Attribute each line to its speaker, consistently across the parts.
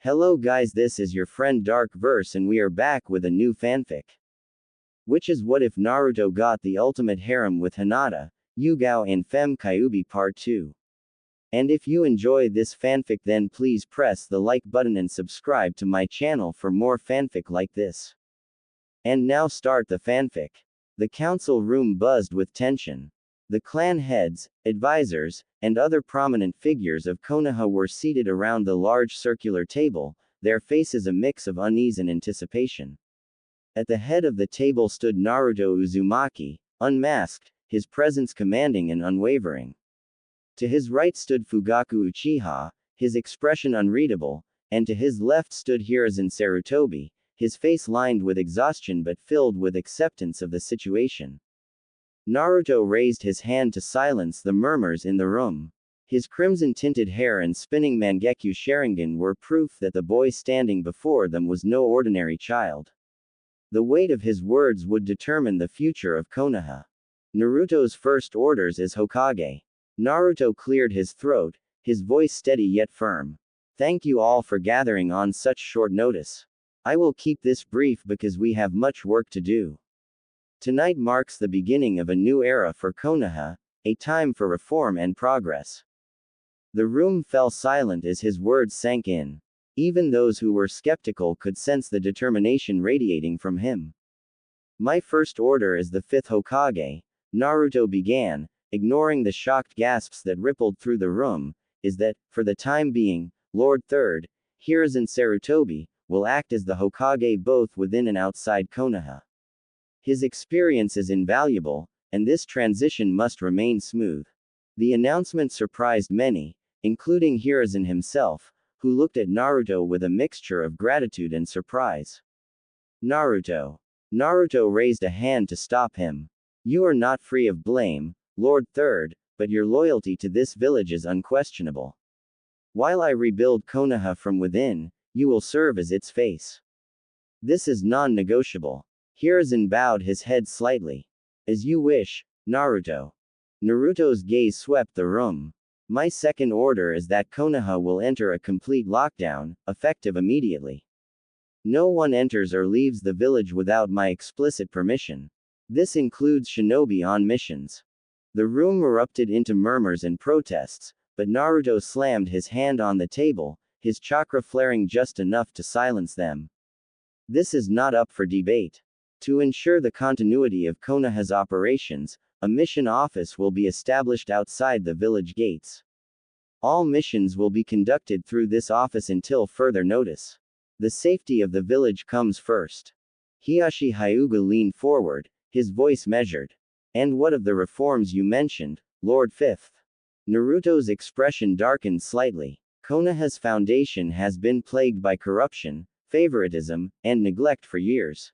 Speaker 1: Hello guys, this is your friend Dark Verse and we are back with a new fanfic. Which is what if Naruto got the ultimate harem with Hinata, Yugao and Femme Kyuubi Part 2. And if you enjoy this fanfic then please press the like button and subscribe to my channel for more fanfic like this. And now start the fanfic. The council room buzzed with tension. The clan heads, advisors, and other prominent figures of Konoha were seated around the large circular table, their faces a mix of unease and anticipation. At the head of the table stood Naruto Uzumaki, unmasked, his presence commanding and unwavering. To his right stood Fugaku Uchiha, his expression unreadable, and to his left stood Hiruzen Sarutobi, his face lined with exhaustion but filled with acceptance of the situation. Naruto raised his hand to silence the murmurs in the room. His crimson-tinted hair and spinning Mangekyo Sharingan were proof that the boy standing before them was no ordinary child. The weight of his words would determine the future of Konoha. Naruto's first orders as Hokage. Naruto cleared his throat, his voice steady yet firm. Thank you all for gathering on such short notice. I will keep this brief because we have much work to do. Tonight marks the beginning of a new era for Konoha, a time for reform and progress. The room fell silent as his words sank in. Even those who were skeptical could sense the determination radiating from him. My first order as the fifth Hokage, Naruto began, ignoring the shocked gasps that rippled through the room, is that, for the time being, Lord Third, Hiruzen Sarutobi, will act as the Hokage both within and outside Konoha. His experience is invaluable, and this transition must remain smooth. The announcement surprised many, including Hiruzen himself, who looked at Naruto with a mixture of gratitude and surprise. Naruto. Naruto raised a hand to stop him. You are not free of blame, Lord Third, but your loyalty to this village is unquestionable. While I rebuild Konoha from within, you will serve as its face. This is non-negotiable. Hiruzen bowed his head slightly. As you wish, Naruto. Naruto's gaze swept the room. My second order is that Konoha will enter a complete lockdown, effective immediately. No one enters or leaves the village without my explicit permission. This includes shinobi on missions. The room erupted into murmurs and protests, but Naruto slammed his hand on the table, his chakra flaring just enough to silence them. This is not up for debate. To ensure the continuity of Konoha's operations, a mission office will be established outside the village gates. All missions will be conducted through this office until further notice. The safety of the village comes first. Hiashi Hyuga leaned forward, his voice measured. And what of the reforms you mentioned, Lord Fifth? Naruto's expression darkened slightly. Konoha's foundation has been plagued by corruption, favoritism, and neglect for years.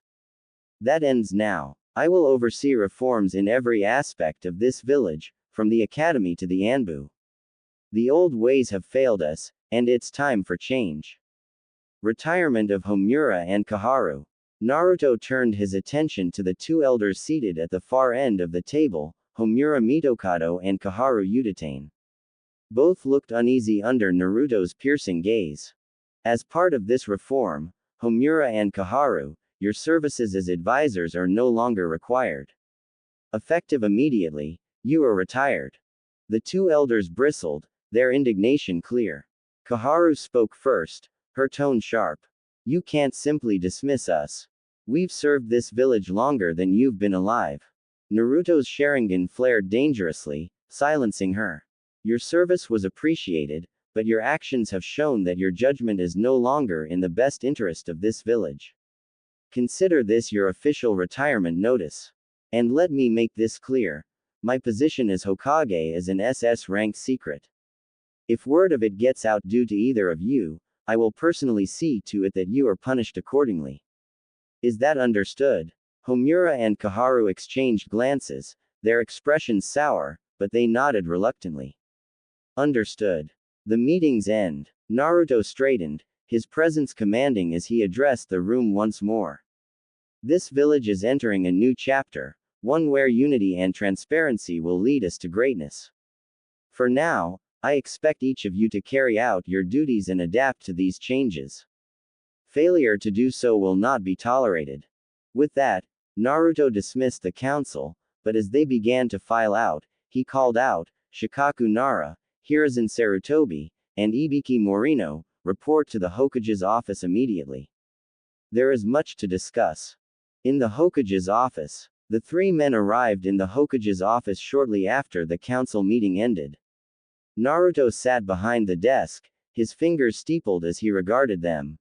Speaker 1: That ends now. I will oversee reforms in every aspect of this village, from the academy to the Anbu. The old ways have failed us, and it's time for change. Retirement of Homura and Koharu. Naruto turned his attention to the two elders seated at the far end of the table, Homura Mitokado and Koharu Udatane. Both looked uneasy under Naruto's piercing gaze. As part of this reform, Homura and Koharu, your services as advisors are no longer required. Effective immediately, you are retired. The two elders bristled, their indignation clear. Koharu spoke first, her tone sharp. You can't simply dismiss us. We've served this village longer than you've been alive. Naruto's Sharingan flared dangerously, silencing her. Your service was appreciated, but your actions have shown that your judgment is no longer in the best interest of this village. Consider this your official retirement notice. And let me make this clear. My position as Hokage is an SS-rank secret. If word of it gets out due to either of you, I will personally see to it that you are punished accordingly. Is that understood? Homura and Koharu exchanged glances, their expressions sour, but they nodded reluctantly. Understood. The meeting's end. Naruto straightened, his presence commanding as he addressed the room once more. This village is entering a new chapter, one where unity and transparency will lead us to greatness. For now, I expect each of you to carry out your duties and adapt to these changes. Failure to do so will not be tolerated. With that, Naruto dismissed the council, but as they began to file out, he called out, Shikaku Nara, Hiruzen Sarutobi, and Ibiki Morino, report to the Hokage's office immediately. There is much to discuss. In the Hokage's office, the three men arrived in the Hokage's office shortly after the council meeting ended. Naruto sat behind the desk, his fingers steepled as he regarded them.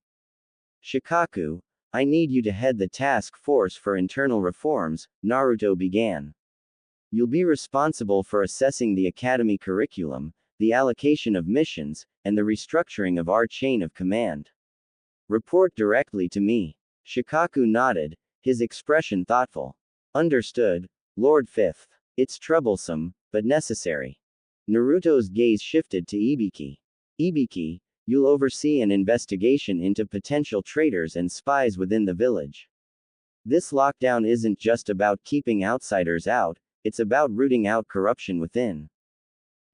Speaker 1: Shikaku, I need you to head the task force for internal reforms, Naruto began. You'll be responsible for assessing the academy curriculum, the allocation of missions, and the restructuring of our chain of command. Report directly to me. Shikaku nodded, his expression thoughtful. Understood, Lord Fifth. It's troublesome, but necessary. Naruto's gaze shifted to Ibiki. Ibiki, you'll oversee an investigation into potential traitors and spies within the village. This lockdown isn't just about keeping outsiders out, it's about rooting out corruption within.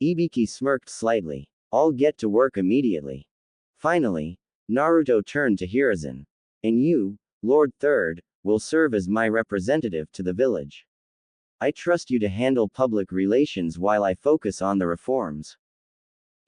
Speaker 1: Ibiki smirked slightly. I'll get to work immediately. Finally, Naruto turned to Hiruzen. And you, Lord Third, will serve as my representative to the village. I trust you to handle public relations while I focus on the reforms.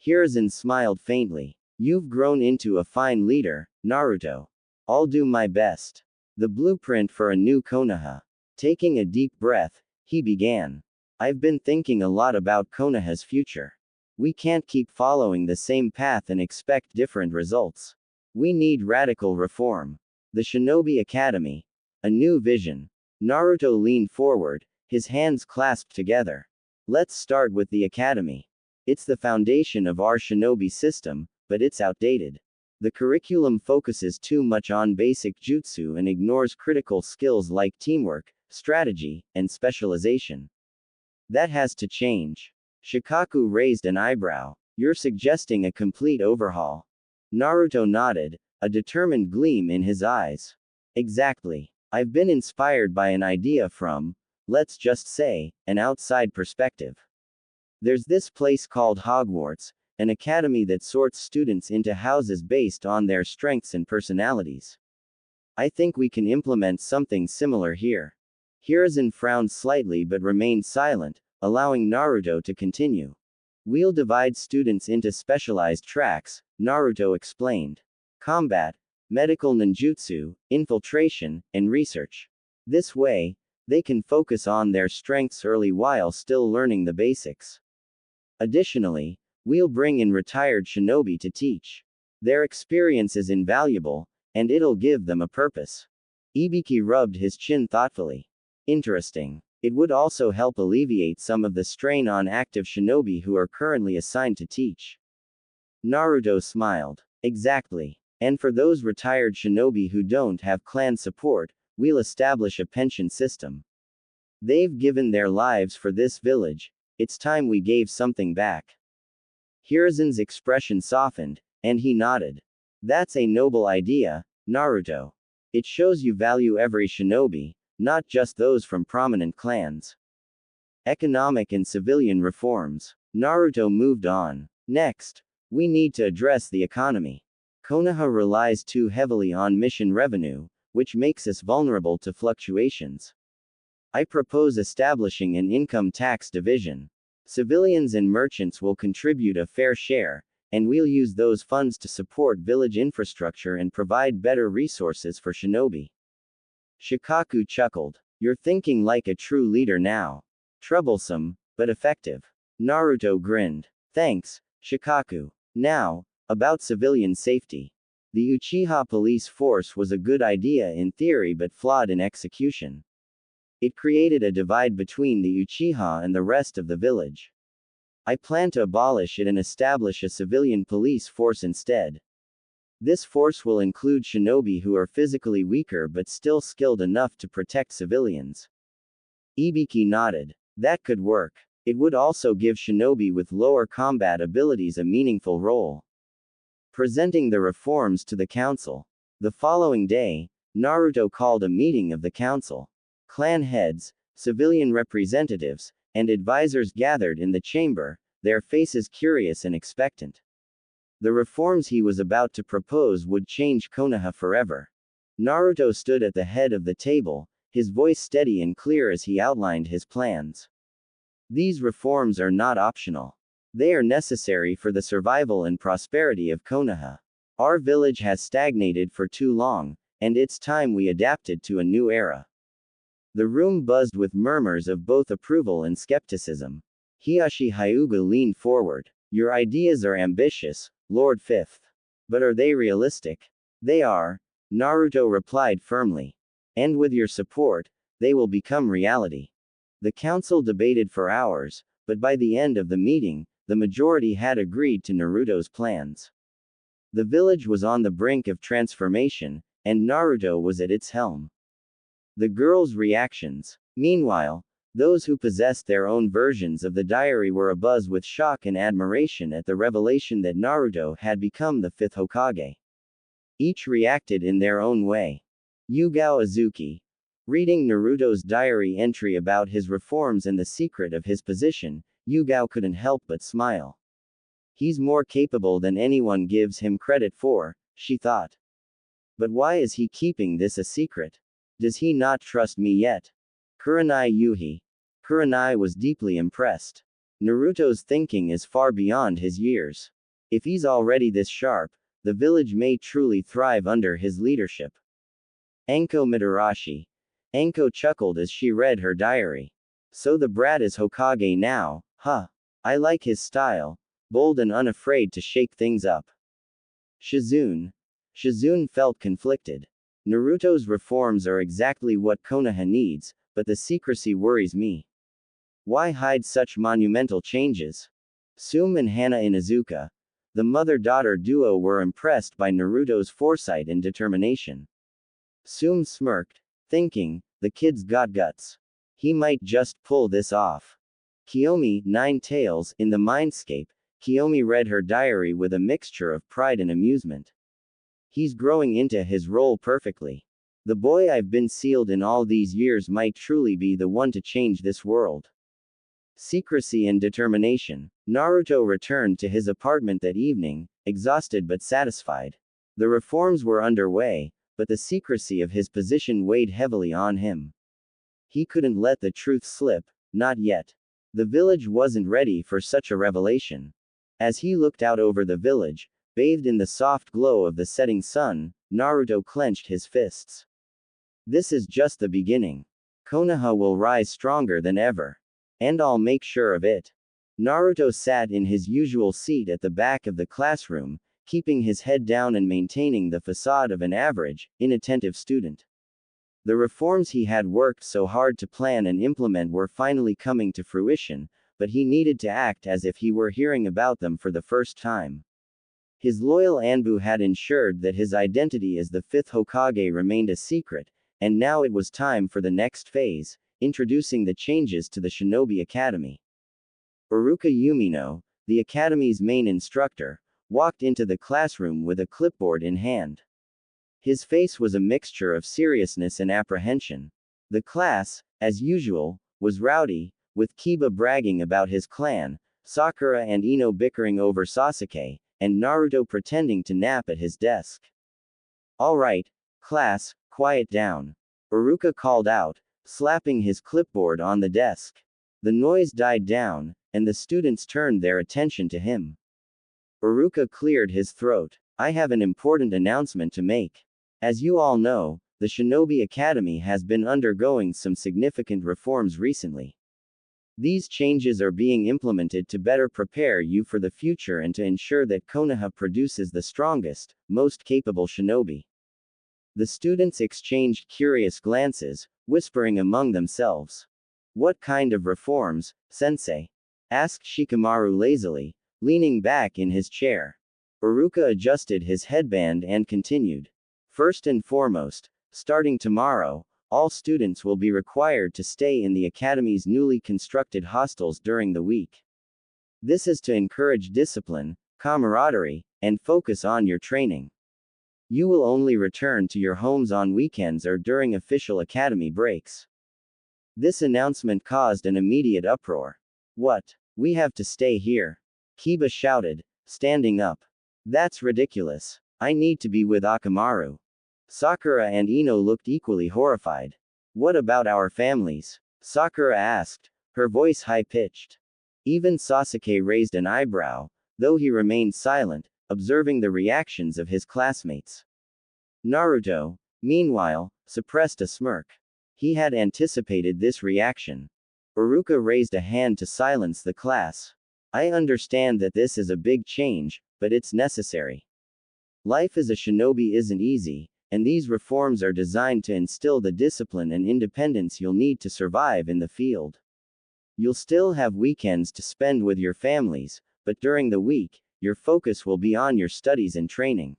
Speaker 1: Hiruzen smiled faintly. You've grown into a fine leader, Naruto. I'll do my best. The blueprint for a new Konoha. Taking a deep breath, he began. I've been thinking a lot about Konoha's future. We can't keep following the same path and expect different results. We need radical reform. The Shinobi Academy. A new vision. Naruto leaned forward, his hands clasped together. Let's start with the academy. It's the foundation of our shinobi system, but it's outdated. The curriculum focuses too much on basic jutsu and ignores critical skills like teamwork, strategy, and specialization. That has to change. Shikaku raised an eyebrow. You're suggesting a complete overhaul. Naruto nodded, a determined gleam in his eyes. Exactly. I've been inspired by an idea from, let's just say, an outside perspective. There's this place called Hogwarts, an academy that sorts students into houses based on their strengths and personalities. I think we can implement something similar here. Hiruzen frowned slightly but remained silent, allowing Naruto to continue. We'll divide students into specialized tracks, Naruto explained. Combat, medical ninjutsu, infiltration, and research. This way, they can focus on their strengths early while still learning the basics. Additionally, we'll bring in retired shinobi to teach. Their experience is invaluable, and it'll give them a purpose. Ibiki rubbed his chin thoughtfully. Interesting. It would also help alleviate some of the strain on active shinobi who are currently assigned to teach. Naruto smiled. Exactly. And for those retired shinobi who don't have clan support, we'll establish a pension system. They've given their lives for this village, it's time we gave something back. Hiruzen's expression softened, and he nodded. That's a noble idea, Naruto. It shows you value every shinobi, not just those from prominent clans. Economic and civilian reforms. Naruto moved on. Next, we need to address the economy. Konoha relies too heavily on mission revenue, which makes us vulnerable to fluctuations. I propose establishing an income tax division. Civilians and merchants will contribute a fair share, and we'll use those funds to support village infrastructure and provide better resources for shinobi. Shikaku chuckled. You're thinking like a true leader now. Troublesome, but effective. Naruto grinned. Thanks, Shikaku. Now, about civilian safety. The Uchiha police force was a good idea in theory but flawed in execution. It created a divide between the Uchiha and the rest of the village. I plan to abolish it and establish a civilian police force instead. This force will include shinobi who are physically weaker but still skilled enough to protect civilians. Ibiki nodded. That could work. It would also give shinobi with lower combat abilities a meaningful role. Presenting the reforms to the council. The following day, Naruto called a meeting of the council. Clan heads, civilian representatives, and advisors gathered in the chamber, their faces curious and expectant. The reforms he was about to propose would change Konoha forever. Naruto stood at the head of the table, his voice steady and clear as he outlined his plans. These reforms are not optional. They are necessary for the survival and prosperity of Konoha. Our village has stagnated for too long, and it's time we adapted to a new era. The room buzzed with murmurs of both approval and skepticism. Hiashi Hyuga leaned forward. Your ideas are ambitious, Lord Fifth. But are they realistic? They are, Naruto replied firmly. And with your support, they will become reality. The council debated for hours, but by the end of the meeting, the majority had agreed to Naruto's plans. The village was on the brink of transformation, and Naruto was at its helm. The girls' reactions. Meanwhile, those who possessed their own versions of the diary were abuzz with shock and admiration at the revelation that Naruto had become the fifth Hokage. Each reacted in their own way. Yugao Azuki. Reading Naruto's diary entry about his reforms and the secret of his position, Yugao couldn't help but smile. He's more capable than anyone gives him credit for, she thought. But why is he keeping this a secret? Does he not trust me yet? Kurenai Yuhi. Kurenai was deeply impressed. Naruto's thinking is far beyond his years. If he's already this sharp, the village may truly thrive under his leadership. Anko Mitarashi. Anko chuckled as she read her diary. So the brat is Hokage now, huh? I like his style, bold and unafraid to shake things up. Shizune. Shizune felt conflicted. Naruto's reforms are exactly what Konoha needs, but the secrecy worries me. Why hide such monumental changes? Sume and Hana Inuzuka, the mother-daughter duo, were impressed by Naruto's foresight and determination. Sume smirked, thinking, the kid's got guts. He might just pull this off. Kiyomi, Nine Tails, in the mindscape, Kiyomi read her diary with a mixture of pride and amusement. He's growing into his role perfectly. The boy I've been sealed in all these years might truly be the one to change this world. Secrecy and determination. Naruto returned to his apartment that evening, exhausted but satisfied. The reforms were underway, but the secrecy of his position weighed heavily on him. He couldn't let the truth slip, not yet. The village wasn't ready for such a revelation. As he looked out over the village, bathed in the soft glow of the setting sun, Naruto clenched his fists. This is just the beginning. Konoha will rise stronger than ever. And I'll make sure of it. Naruto sat in his usual seat at the back of the classroom, keeping his head down and maintaining the facade of an average, inattentive student. The reforms he had worked so hard to plan and implement were finally coming to fruition, but he needed to act as if he were hearing about them for the first time. His loyal Anbu had ensured that his identity as the fifth Hokage remained a secret, and now it was time for the next phase, introducing the changes to the Shinobi Academy. Uruka Yumino, the academy's main instructor, walked into the classroom with a clipboard in hand. His face was a mixture of seriousness and apprehension. The class, as usual, was rowdy, with Kiba bragging about his clan, Sakura and Ino bickering over Sasuke, and Naruto pretending to nap at his desk. All right, class, quiet down. Uruka called out, slapping his clipboard on the desk. The noise died down, and the students turned their attention to him. Uruka cleared his throat. I have an important announcement to make. As you all know, the Shinobi Academy has been undergoing some significant reforms recently. These changes are being implemented to better prepare you for the future and to ensure that Konoha produces the strongest, most capable shinobi. The students exchanged curious glances, whispering among themselves. What kind of reforms, sensei? Asked Shikamaru lazily, leaning back in his chair. Uruka adjusted his headband and continued. First and foremost, starting tomorrow, all students will be required to stay in the academy's newly constructed hostels during the week. This is to encourage discipline, camaraderie, and focus on your training. You will only return to your homes on weekends or during official academy breaks. This announcement caused an immediate uproar. What? We have to stay here. Kiba shouted, standing up. That's ridiculous. I need to be with Akamaru. Sakura and Ino looked equally horrified. What about our families? Sakura asked, her voice high-pitched. Even Sasuke raised an eyebrow, though he remained silent, observing the reactions of his classmates. Naruto, meanwhile, suppressed a smirk. He had anticipated this reaction. Iruka raised a hand to silence the class. I understand that this is a big change, but it's necessary. Life as a shinobi isn't easy, and these reforms are designed to instill the discipline and independence you'll need to survive in the field. You'll still have weekends to spend with your families, but during the week, your focus will be on your studies and training.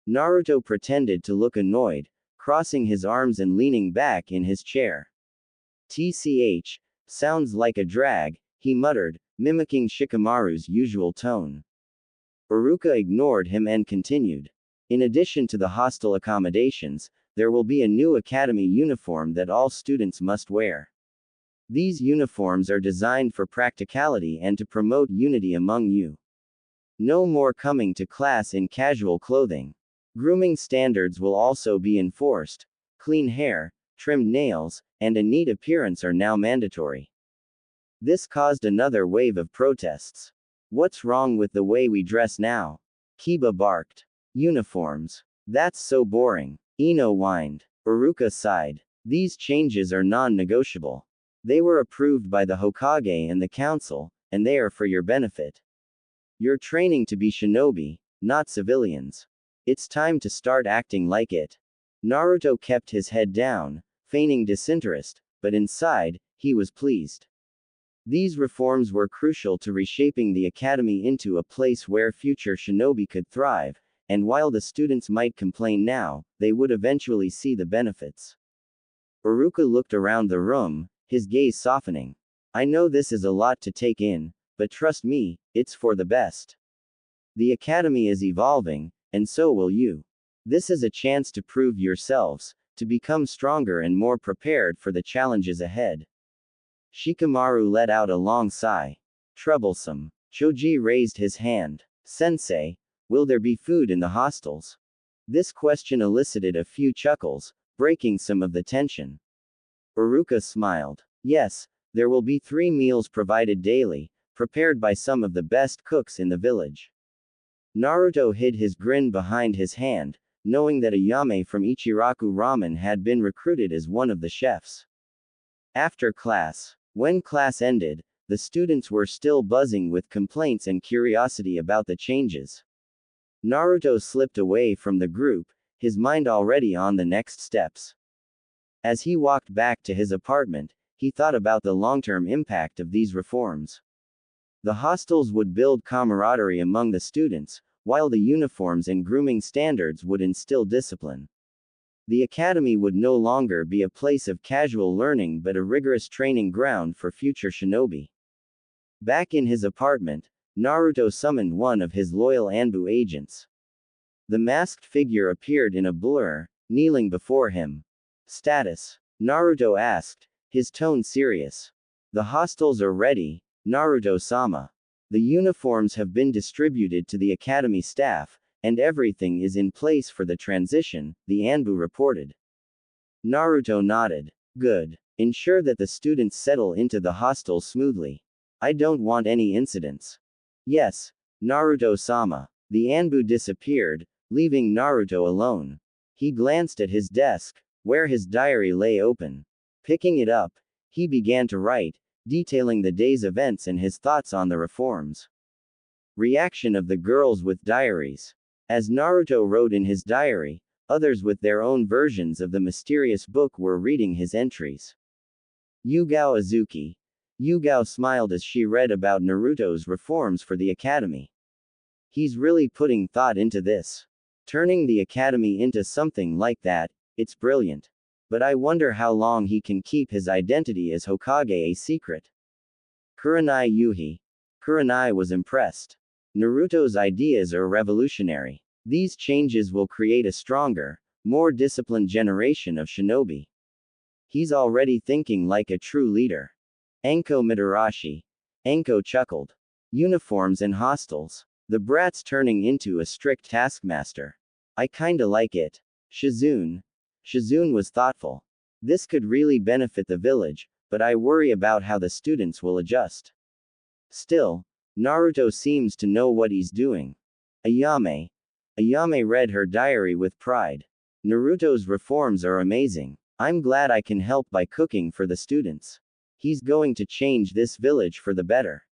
Speaker 1: Naruto pretended to look annoyed, crossing his arms and leaning back in his chair. TCH, sounds like a drag, he muttered, mimicking Shikamaru's usual tone. Iruka ignored him and continued. In addition to the hostel accommodations, there will be a new academy uniform that all students must wear. These uniforms are designed for practicality and to promote unity among you. No more coming to class in casual clothing. Grooming standards will also be enforced. Clean hair, trimmed nails, and a neat appearance are now mandatory. This caused another wave of protests. What's wrong with the way we dress now? Kiba barked. Uniforms. That's so boring. Ino whined. Iruka sighed. These changes are non-negotiable. They were approved by the Hokage and the council, and they are for your benefit. You're training to be shinobi, not civilians. It's time to start acting like it. Naruto kept his head down, feigning disinterest, but inside, he was pleased. These reforms were crucial to reshaping the academy into a place where future shinobi could thrive, and while the students might complain now, they would eventually see the benefits. Iruka looked around the room, his gaze softening. I know this is a lot to take in, but trust me, it's for the best. The academy is evolving, and so will you. This is a chance to prove yourselves, to become stronger and more prepared for the challenges ahead. Shikamaru let out a long sigh. Troublesome. Choji raised his hand. Sensei, will there be food in the hostels? This question elicited a few chuckles, breaking some of the tension. Iruka smiled. Yes, there will be 3 meals provided daily, prepared by some of the best cooks in the village. Naruto hid his grin behind his hand, knowing that a Yame from Ichiraku Ramen had been recruited as one of the chefs. After class. When class ended, the students were still buzzing with complaints and curiosity about the changes. Naruto slipped away from the group, his mind already on the next steps. As he walked back to his apartment, he thought about the long-term impact of these reforms. The hostels would build camaraderie among the students, while the uniforms and grooming standards would instill discipline. The academy would no longer be a place of casual learning but a rigorous training ground for future shinobi. Back in his apartment, Naruto summoned one of his loyal Anbu agents. The masked figure appeared in a blur, kneeling before him. Status? Naruto asked, his tone serious. The hostels are ready, Naruto-sama. The uniforms have been distributed to the academy staff, and everything is in place for the transition, the Anbu reported. Naruto nodded. Good. Ensure that the students settle into the hostels smoothly. I don't want any incidents. Yes, Naruto-sama. The Anbu disappeared, leaving Naruto alone. He glanced at his desk, where his diary lay open. Picking it up, he began to write, detailing the day's events and his thoughts on the reforms. Reaction of the girls with diaries. As Naruto wrote in his diary, others with their own versions of the mysterious book were reading his entries. Yugao Azuki. Yugao smiled as she read about Naruto's reforms for the academy. He's really putting thought into this. Turning the academy into something like that, it's brilliant. But I wonder how long he can keep his identity as Hokage a secret. Kurenai Yuhi. Kurenai was impressed. Naruto's ideas are revolutionary. These changes will create a stronger, more disciplined generation of shinobi. He's already thinking like a true leader. Enko Mitarashi. Anko chuckled. Uniforms and hostels. The brat's turning into a strict taskmaster. I kinda like it. Shizune. Shizune was thoughtful. This could really benefit the village, but I worry about how the students will adjust. Still, Naruto seems to know what he's doing. Ayame. Ayame read her diary with pride. Naruto's reforms are amazing. I'm glad I can help by cooking for the students. He's going to change this village for the better.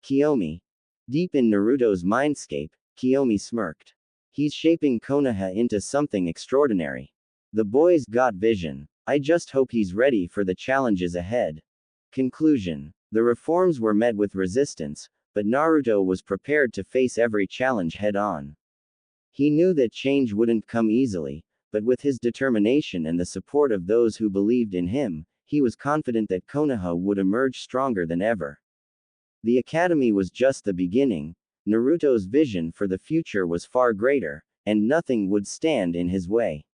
Speaker 1: Kiyomi. Deep in Naruto's mindscape, Kiyomi smirked. He's shaping Konoha into something extraordinary. The boy's got vision. I just hope he's ready for the challenges ahead. Conclusion. The reforms were met with resistance, but Naruto was prepared to face every challenge head-on. He knew that change wouldn't come easily, but with his determination and the support of those who believed in him, he was confident that Konoha would emerge stronger than ever. The academy was just the beginning. Naruto's vision for the future was far greater, and nothing would stand in his way.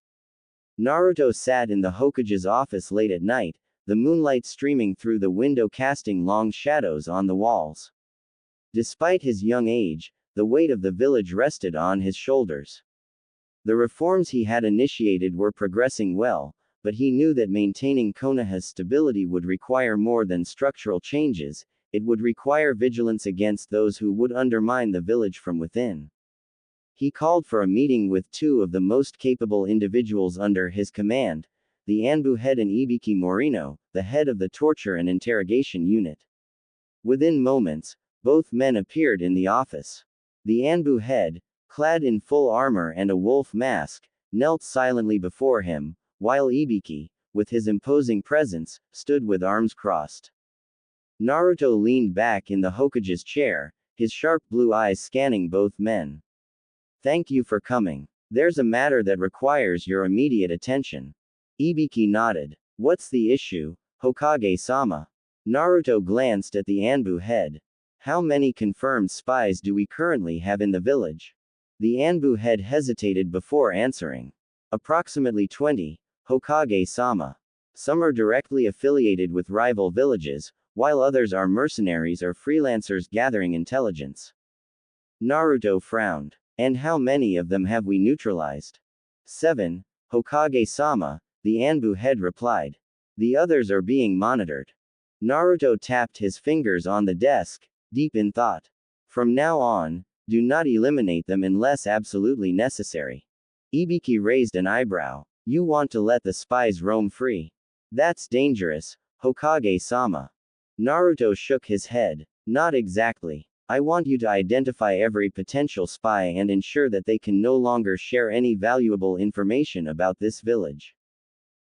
Speaker 1: Naruto sat in the Hokage's office late at night, the moonlight streaming through the window casting long shadows on the walls. Despite his young age, the weight of the village rested on his shoulders. The reforms he had initiated were progressing well, but he knew that maintaining Konoha's stability would require more than structural changes. It would require vigilance against those who would undermine the village from within. He called for a meeting with two of the most capable individuals under his command, the Anbu head and Ibiki Morino, the head of the torture and interrogation unit. Within moments, both men appeared in the office. The Anbu head, clad in full armor and a wolf mask, knelt silently before him, while Ibiki, with his imposing presence, stood with arms crossed. Naruto leaned back in the Hokage's chair, his sharp blue eyes scanning both men. Thank you for coming. There's a matter that requires your immediate attention. Ibiki nodded. What's the issue, Hokage-sama? Naruto glanced at the Anbu head. How many confirmed spies do we currently have in the village? The Anbu head hesitated before answering. Approximately 20, Hokage-sama. Some are directly affiliated with rival villages, while others are mercenaries or freelancers gathering intelligence. Naruto frowned. And how many of them have we neutralized? 7, Hokage-sama, the Anbu head replied. The others are being monitored. Naruto tapped his fingers on the desk, deep in thought. From now on, do not eliminate them unless absolutely necessary. Ibiki raised an eyebrow. You want to let the spies roam free? That's dangerous, Hokage-sama. Naruto shook his head. Not exactly. I want you to identify every potential spy and ensure that they can no longer share any valuable information about this village.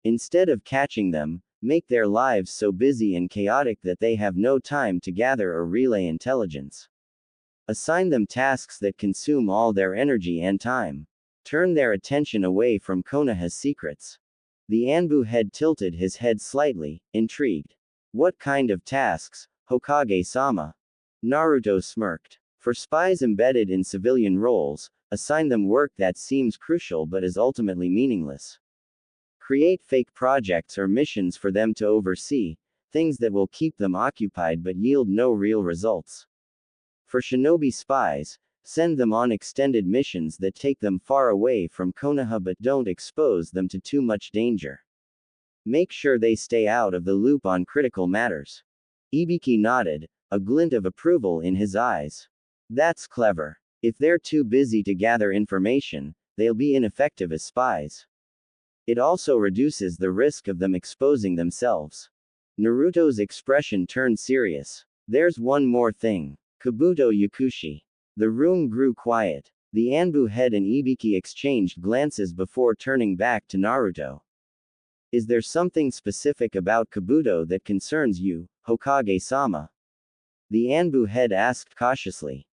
Speaker 1: Instead of catching them, make their lives so busy and chaotic that they have no time to gather or relay intelligence. Assign them tasks that consume all their energy and time. Turn their attention away from Konoha's secrets. The Anbu head tilted his head slightly, intrigued. What kind of tasks, Hokage-sama? Naruto smirked. For spies embedded in civilian roles, assign them work that seems crucial but is ultimately meaningless. Create fake projects or missions for them to oversee, things that will keep them occupied but yield no real results. For shinobi spies, send them on extended missions that take them far away from Konoha but don't expose them to too much danger. Make sure they stay out of the loop on critical matters. Ibiki nodded, a glint of approval in his eyes. That's clever. If they're too busy to gather information, they'll be ineffective as spies. It also reduces the risk of them exposing themselves. Naruto's expression turned serious. There's one more thing. Kabuto Yakushi. The room grew quiet. The Anbu head and Ibiki exchanged glances before turning back to Naruto. Is there something specific about Kabuto that concerns you, Hokage-sama? The Anbu head asked cautiously.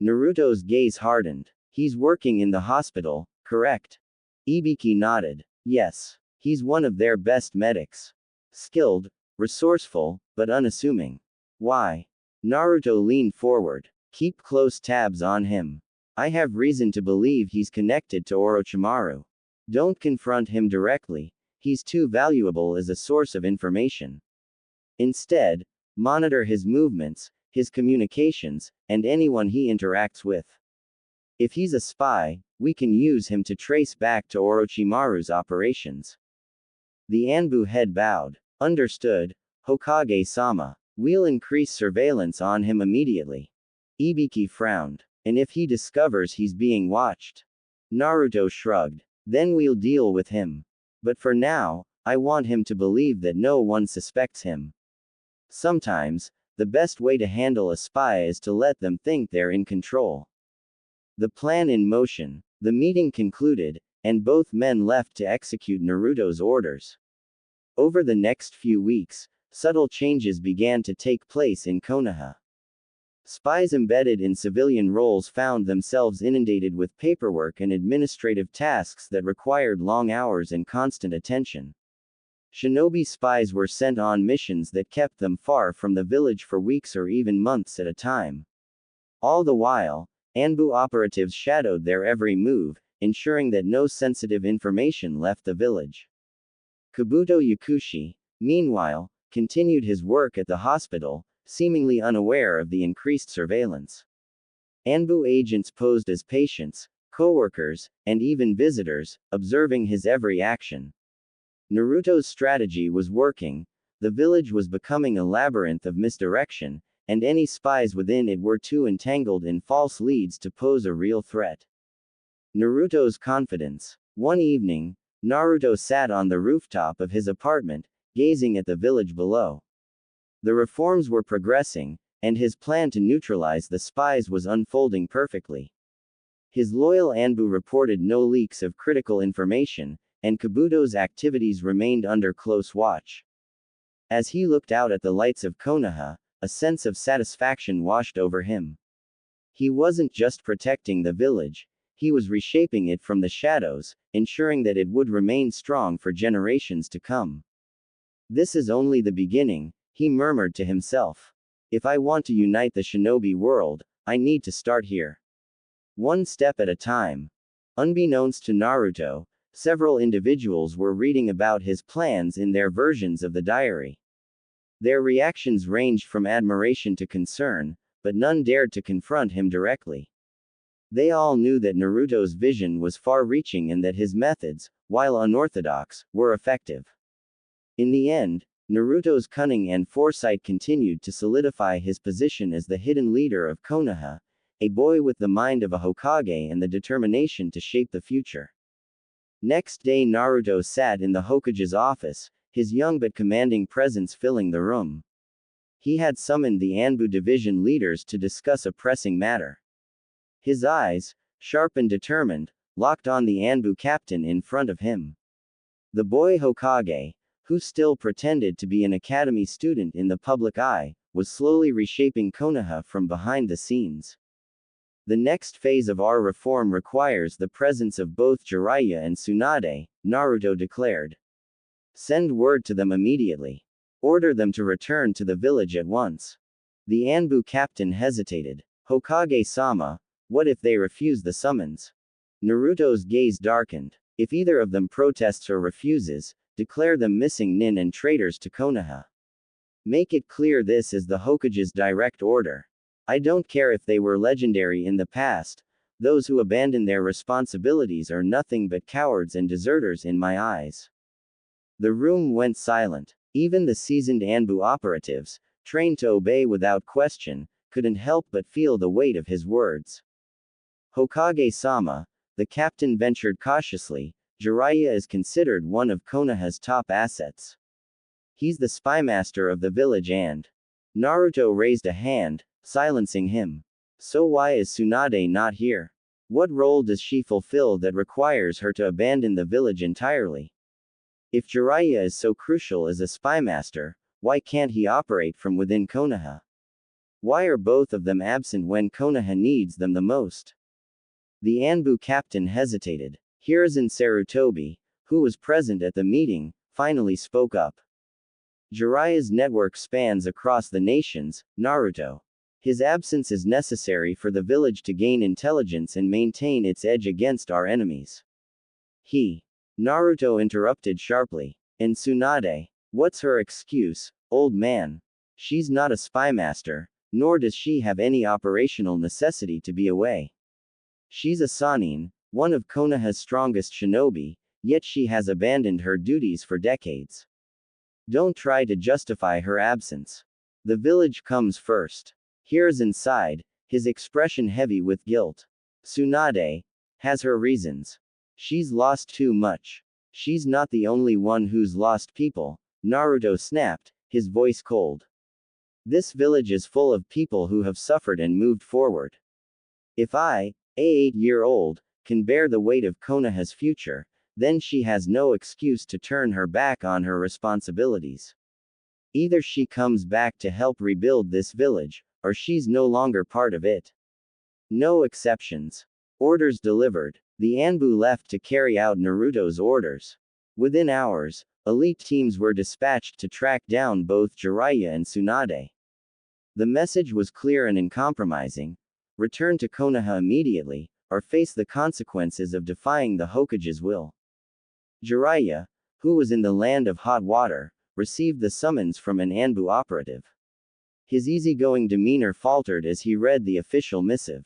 Speaker 1: Naruto's gaze hardened. He's working in the hospital, correct? Ibiki nodded. Yes. He's one of their best medics. Skilled, resourceful, but unassuming. Why? Naruto leaned forward. Keep close tabs on him. I have reason to believe he's connected to Orochimaru. Don't confront him directly. He's too valuable as a source of information. Instead, monitor his movements, his communications, and anyone he interacts with. If he's a spy, we can use him to trace back to Orochimaru's operations. The Anbu head bowed. Understood, Hokage-sama. We'll increase surveillance on him immediately. Ibiki frowned. And if he discovers he's being watched? Naruto shrugged. Then we'll deal with him. But for now, I want him to believe that no one suspects him. Sometimes, the best way to handle a spy is to let them think they're in control. The plan in motion. The meeting concluded, and both men left to execute Naruto's orders. Over the next few weeks, subtle changes began to take place in Konoha. Spies embedded in civilian roles found themselves inundated with paperwork and administrative tasks that required long hours and constant attention. Shinobi spies were sent on missions that kept them far from the village for weeks or even months at a time. All the while, Anbu operatives shadowed their every move, ensuring that no sensitive information left the village. Kabuto Yakushi, meanwhile, continued his work at the hospital, seemingly unaware of the increased surveillance. Anbu agents posed as patients, co-workers, and even visitors, observing his every action. Naruto's strategy was working. The village was becoming a labyrinth of misdirection, and any spies within it were too entangled in false leads to pose a real threat. Naruto's confidence. One evening, Naruto sat on the rooftop of his apartment, gazing at the village below. The reforms were progressing, and his plan to neutralize the spies was unfolding perfectly. His loyal Anbu reported no leaks of critical information, and Kabuto's activities remained under close watch. As he looked out at the lights of Konoha, a sense of satisfaction washed over him. He wasn't just protecting the village, he was reshaping it from the shadows, ensuring that it would remain strong for generations to come. This is only the beginning, he murmured to himself. If I want to unite the shinobi world, I need to start here. One step at a time. Unbeknownst to Naruto, several individuals were reading about his plans in their versions of the diary. Their reactions ranged from admiration to concern, but none dared to confront him directly. They all knew that Naruto's vision was far-reaching and that his methods, while unorthodox, were effective. In the end, Naruto's cunning and foresight continued to solidify his position as the hidden leader of Konoha, a boy with the mind of a Hokage and the determination to shape the future. Next day Naruto sat in the Hokage's office, his young but commanding presence filling the room. He had summoned the Anbu division leaders to discuss a pressing matter. His eyes, sharp and determined, locked on the Anbu captain in front of him. The boy Hokage, who still pretended to be an academy student in the public eye, was slowly reshaping Konoha from behind the scenes. The next phase of our reform requires the presence of both Jiraiya and Tsunade, Naruto declared. Send word to them immediately. Order them to return to the village at once. The Anbu captain hesitated. Hokage-sama, what if they refuse the summons? Naruto's gaze darkened. If either of them protests or refuses, declare them missing nin and traitors to Konoha. Make it clear this is the Hokage's direct order. I don't care if they were legendary in the past, those who abandon their responsibilities are nothing but cowards and deserters in my eyes. The room went silent. Even the seasoned Anbu operatives, trained to obey without question, couldn't help but feel the weight of his words. Hokage-sama, the captain ventured cautiously, Jiraiya is considered one of Konoha's top assets. He's the spymaster of the village and... Naruto raised a hand, silencing him. So why is Tsunade not here? What role does she fulfill that requires her to abandon the village entirely? If Jiraiya is so crucial as a spymaster, why can't he operate from within Konoha? Why are both of them absent when Konoha needs them the most? The Anbu captain hesitated. Hiruzen Sarutobi, who was present at the meeting, finally spoke up. Jiraiya's network spans across the nations, Naruto. His absence is necessary for the village to gain intelligence and maintain its edge against our enemies. Naruto interrupted sharply. And Tsunade? What's her excuse, old man? She's not a spymaster, nor does she have any operational necessity to be away. She's a Sannin, one of Konoha's strongest shinobi, yet she has abandoned her duties for decades. Don't try to justify her absence. The village comes first. Hiruzen sighed, his expression heavy with guilt. Tsunade has her reasons. She's lost too much. She's not the only one who's lost people, Naruto snapped, his voice cold. This village is full of people who have suffered and moved forward. If I, a 8-year-old, can bear the weight of Konoha's future, then she has no excuse to turn her back on her responsibilities. Either she comes back to help rebuild this village, or she's no longer part of it. No exceptions. Orders delivered. The Anbu left to carry out Naruto's orders. Within hours, elite teams were dispatched to track down both Jiraiya and Tsunade. The message was clear and uncompromising. Return to Konoha immediately, or face the consequences of defying the Hokage's will. Jiraiya, who was in the land of hot water, received the summons from an Anbu operative. His easygoing demeanor faltered as he read the official missive.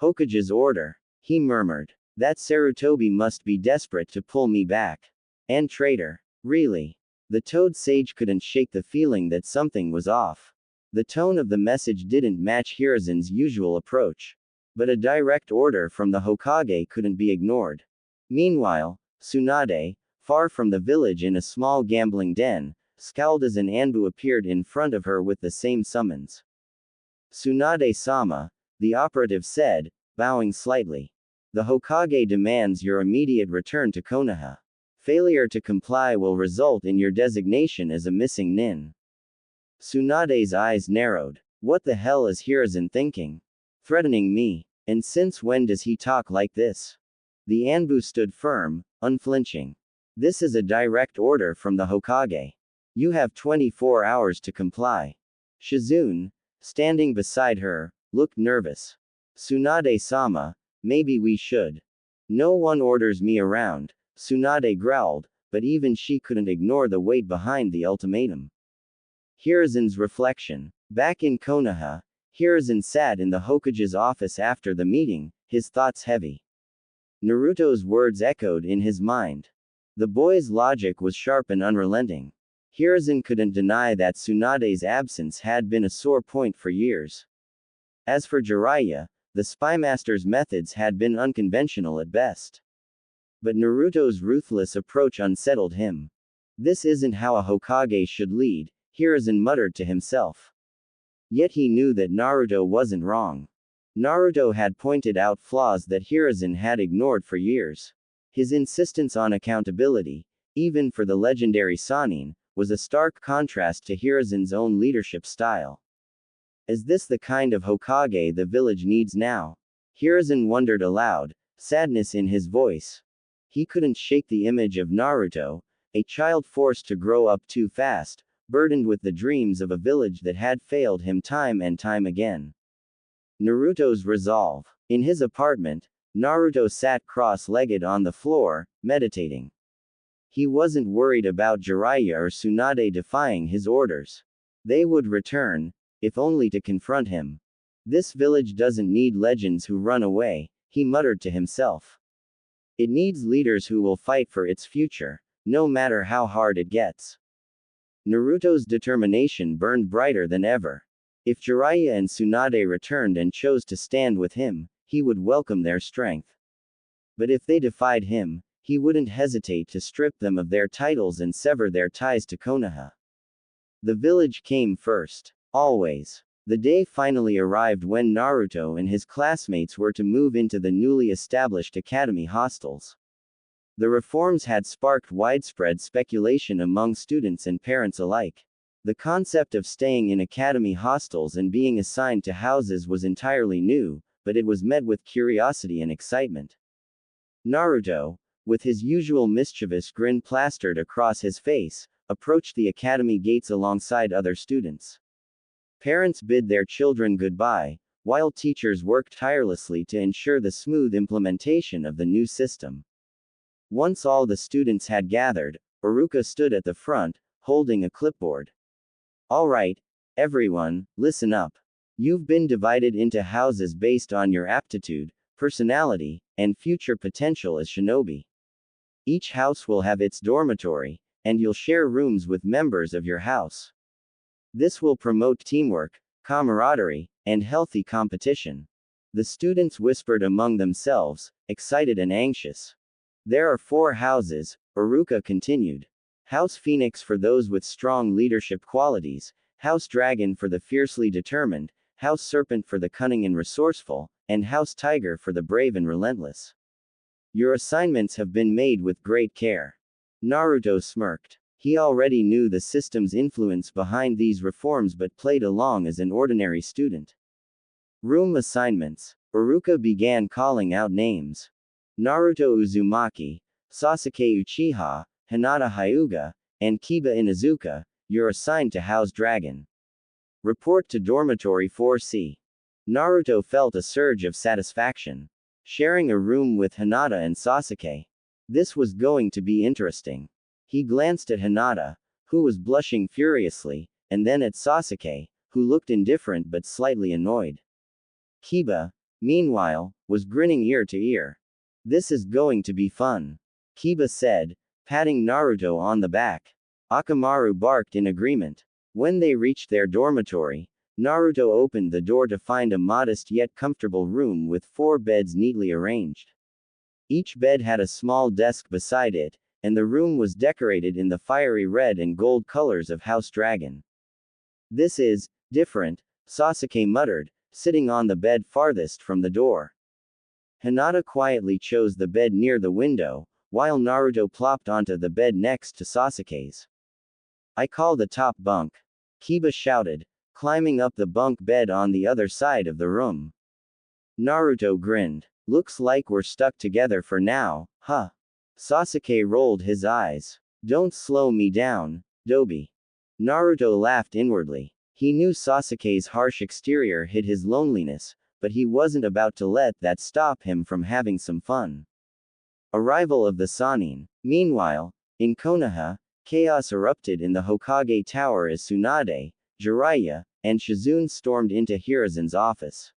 Speaker 1: Hokage's order, he murmured. That Sarutobi must be desperate to pull me back. And traitor. Really. The Toad Sage couldn't shake the feeling that something was off. The tone of the message didn't match Hiruzen's usual approach. But a direct order from the Hokage couldn't be ignored. Meanwhile, Tsunade, far from the village in a small gambling den, scowled as an Anbu appeared in front of her with the same summons. Tsunade-sama, the operative said, bowing slightly. The Hokage demands your immediate return to Konoha. Failure to comply will result in your designation as a missing nin. Tsunade's eyes narrowed. What the hell is Hiruzen thinking? Threatening me. And since when does he talk like this? The Anbu stood firm, unflinching. This is a direct order from the Hokage. You have 24 hours to comply. Shizune, standing beside her, looked nervous. Tsunade-sama, maybe we should. No one orders me around, Tsunade growled, but even she couldn't ignore the weight behind the ultimatum. Hiruzen's reflection. Back in Konoha, Hiruzen sat in the Hokage's office after the meeting, his thoughts heavy. Naruto's words echoed in his mind. The boy's logic was sharp and unrelenting. Hiruzen couldn't deny that Tsunade's absence had been a sore point for years. As for Jiraiya, the spymaster's methods had been unconventional at best. But Naruto's ruthless approach unsettled him. This isn't how a Hokage should lead, Hiruzen muttered to himself. Yet he knew that Naruto wasn't wrong. Naruto had pointed out flaws that Hiruzen had ignored for years. His insistence on accountability, even for the legendary Sannin, was a stark contrast to Hiruzen's own leadership style. Is this the kind of Hokage the village needs now? Hiruzen wondered aloud, sadness in his voice. He couldn't shake the image of Naruto, a child forced to grow up too fast, burdened with the dreams of a village that had failed him time and time again. Naruto's resolve. In his apartment, Naruto sat cross-legged on the floor, meditating. He wasn't worried about Jiraiya or Tsunade defying his orders. They would return, if only to confront him. This village doesn't need legends who run away, he muttered to himself. It needs leaders who will fight for its future, no matter how hard it gets. Naruto's determination burned brighter than ever. If Jiraiya and Tsunade returned and chose to stand with him, he would welcome their strength. But if they defied him, he wouldn't hesitate to strip them of their titles and sever their ties to Konoha. The village came first. Always. The day finally arrived when Naruto and his classmates were to move into the newly established academy hostels. The reforms had sparked widespread speculation among students and parents alike. The concept of staying in academy hostels and being assigned to houses was entirely new, but it was met with curiosity and excitement. Naruto, with his usual mischievous grin plastered across his face, approached the academy gates alongside other students. Parents bid their children goodbye, while teachers worked tirelessly to ensure the smooth implementation of the new system. Once all the students had gathered, Iruka stood at the front, holding a clipboard. All right, everyone, listen up. You've been divided into houses based on your aptitude, personality, and future potential as shinobi. Each house will have its dormitory, and you'll share rooms with members of your house. This will promote teamwork, camaraderie, and healthy competition. The students whispered among themselves, excited and anxious. There are 4 houses, Uruka continued. House Phoenix for those with strong leadership qualities, House Dragon for the fiercely determined, House Serpent for the cunning and resourceful, and House Tiger for the brave and relentless. Your assignments have been made with great care. Naruto smirked. He already knew the system's influence behind these reforms but played along as an ordinary student. Room assignments. Uruka began calling out names. Naruto Uzumaki, Sasuke Uchiha, Hinata Hyuga, and Kiba Inuzuka, you're assigned to House Dragon. Report to Dormitory 4C. Naruto felt a surge of satisfaction. Sharing a room with Hinata and Sasuke. This was going to be interesting. He glanced at Hinata, who was blushing furiously, and then at Sasuke, who looked indifferent but slightly annoyed. Kiba, meanwhile, was grinning ear to ear. This is going to be fun. Kiba said, patting Naruto on the back. Akamaru barked in agreement. When they reached their dormitory, Naruto opened the door to find a modest yet comfortable room with 4 beds neatly arranged. Each bed had a small desk beside it, and the room was decorated in the fiery red and gold colors of House Dragon. This is different, Sasuke muttered, sitting on the bed farthest from the door. Hinata quietly chose the bed near the window, while Naruto plopped onto the bed next to Sasuke's. I call the top bunk. Kiba shouted, climbing up the bunk bed on the other side of the room. Naruto grinned. Looks like we're stuck together for now, huh? Sasuke rolled his eyes. Don't slow me down, Dobi. Naruto laughed inwardly. He knew Sasuke's harsh exterior hid his loneliness, but he wasn't about to let that stop him from having some fun. Arrival of the Sannin. Meanwhile, in Konoha, chaos erupted in the Hokage Tower as Tsunade, Jiraiya, and Shizune stormed into Hiruzen's office.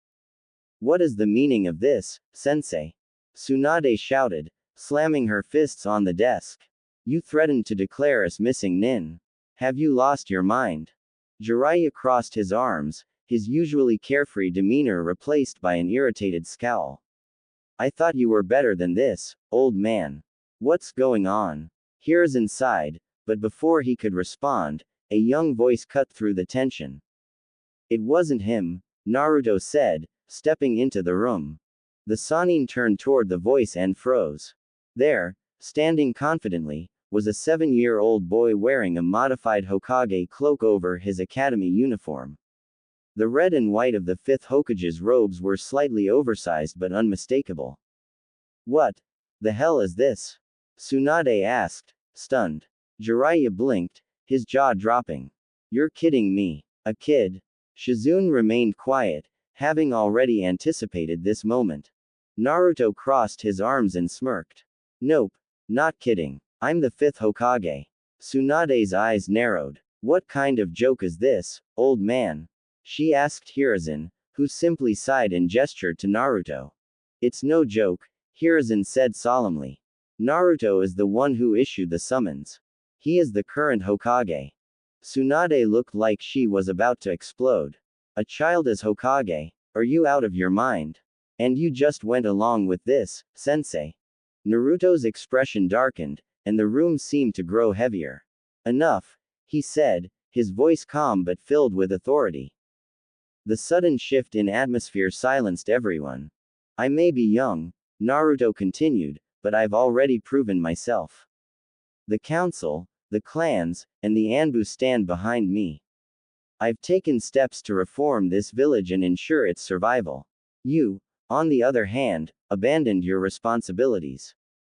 Speaker 1: What is the meaning of this, sensei? Tsunade shouted, slamming her fists on the desk. You threatened to declare us missing Nin. Have you lost your mind? Jiraiya crossed his arms, his usually carefree demeanor replaced by an irritated scowl. I thought you were better than this, old man. What's going on? Hiruzen sighed, but before he could respond, a young voice cut through the tension. It wasn't him, Naruto said, stepping into the room. The Sannin turned toward the voice and froze. There, standing confidently, was a 7-year-old boy wearing a modified Hokage cloak over his academy uniform. The red and white of the 5th Hokage's robes were slightly oversized but unmistakable. What the hell is this? Tsunade asked, stunned. Jiraiya blinked, his jaw dropping. You're kidding me. A kid? Shizune remained quiet, having already anticipated this moment. Naruto crossed his arms and smirked. Nope, not kidding. I'm the 5th Hokage. Tsunade's eyes narrowed. What kind of joke is this, old man? She asked Hiruzen, who simply sighed and gestured to Naruto. It's no joke, Hiruzen said solemnly. Naruto is the one who issued the summons. He is the current Hokage. Tsunade looked like she was about to explode. A child as Hokage? Are you out of your mind? And you just went along with this, sensei? Naruto's expression darkened, and the room seemed to grow heavier. Enough, he said, his voice calm but filled with authority. The sudden shift in atmosphere silenced everyone. I may be young, Naruto continued, but I've already proven myself. The council, the clans, and the Anbu stand behind me. I've taken steps to reform this village and ensure its survival. You, on the other hand, abandoned your responsibilities.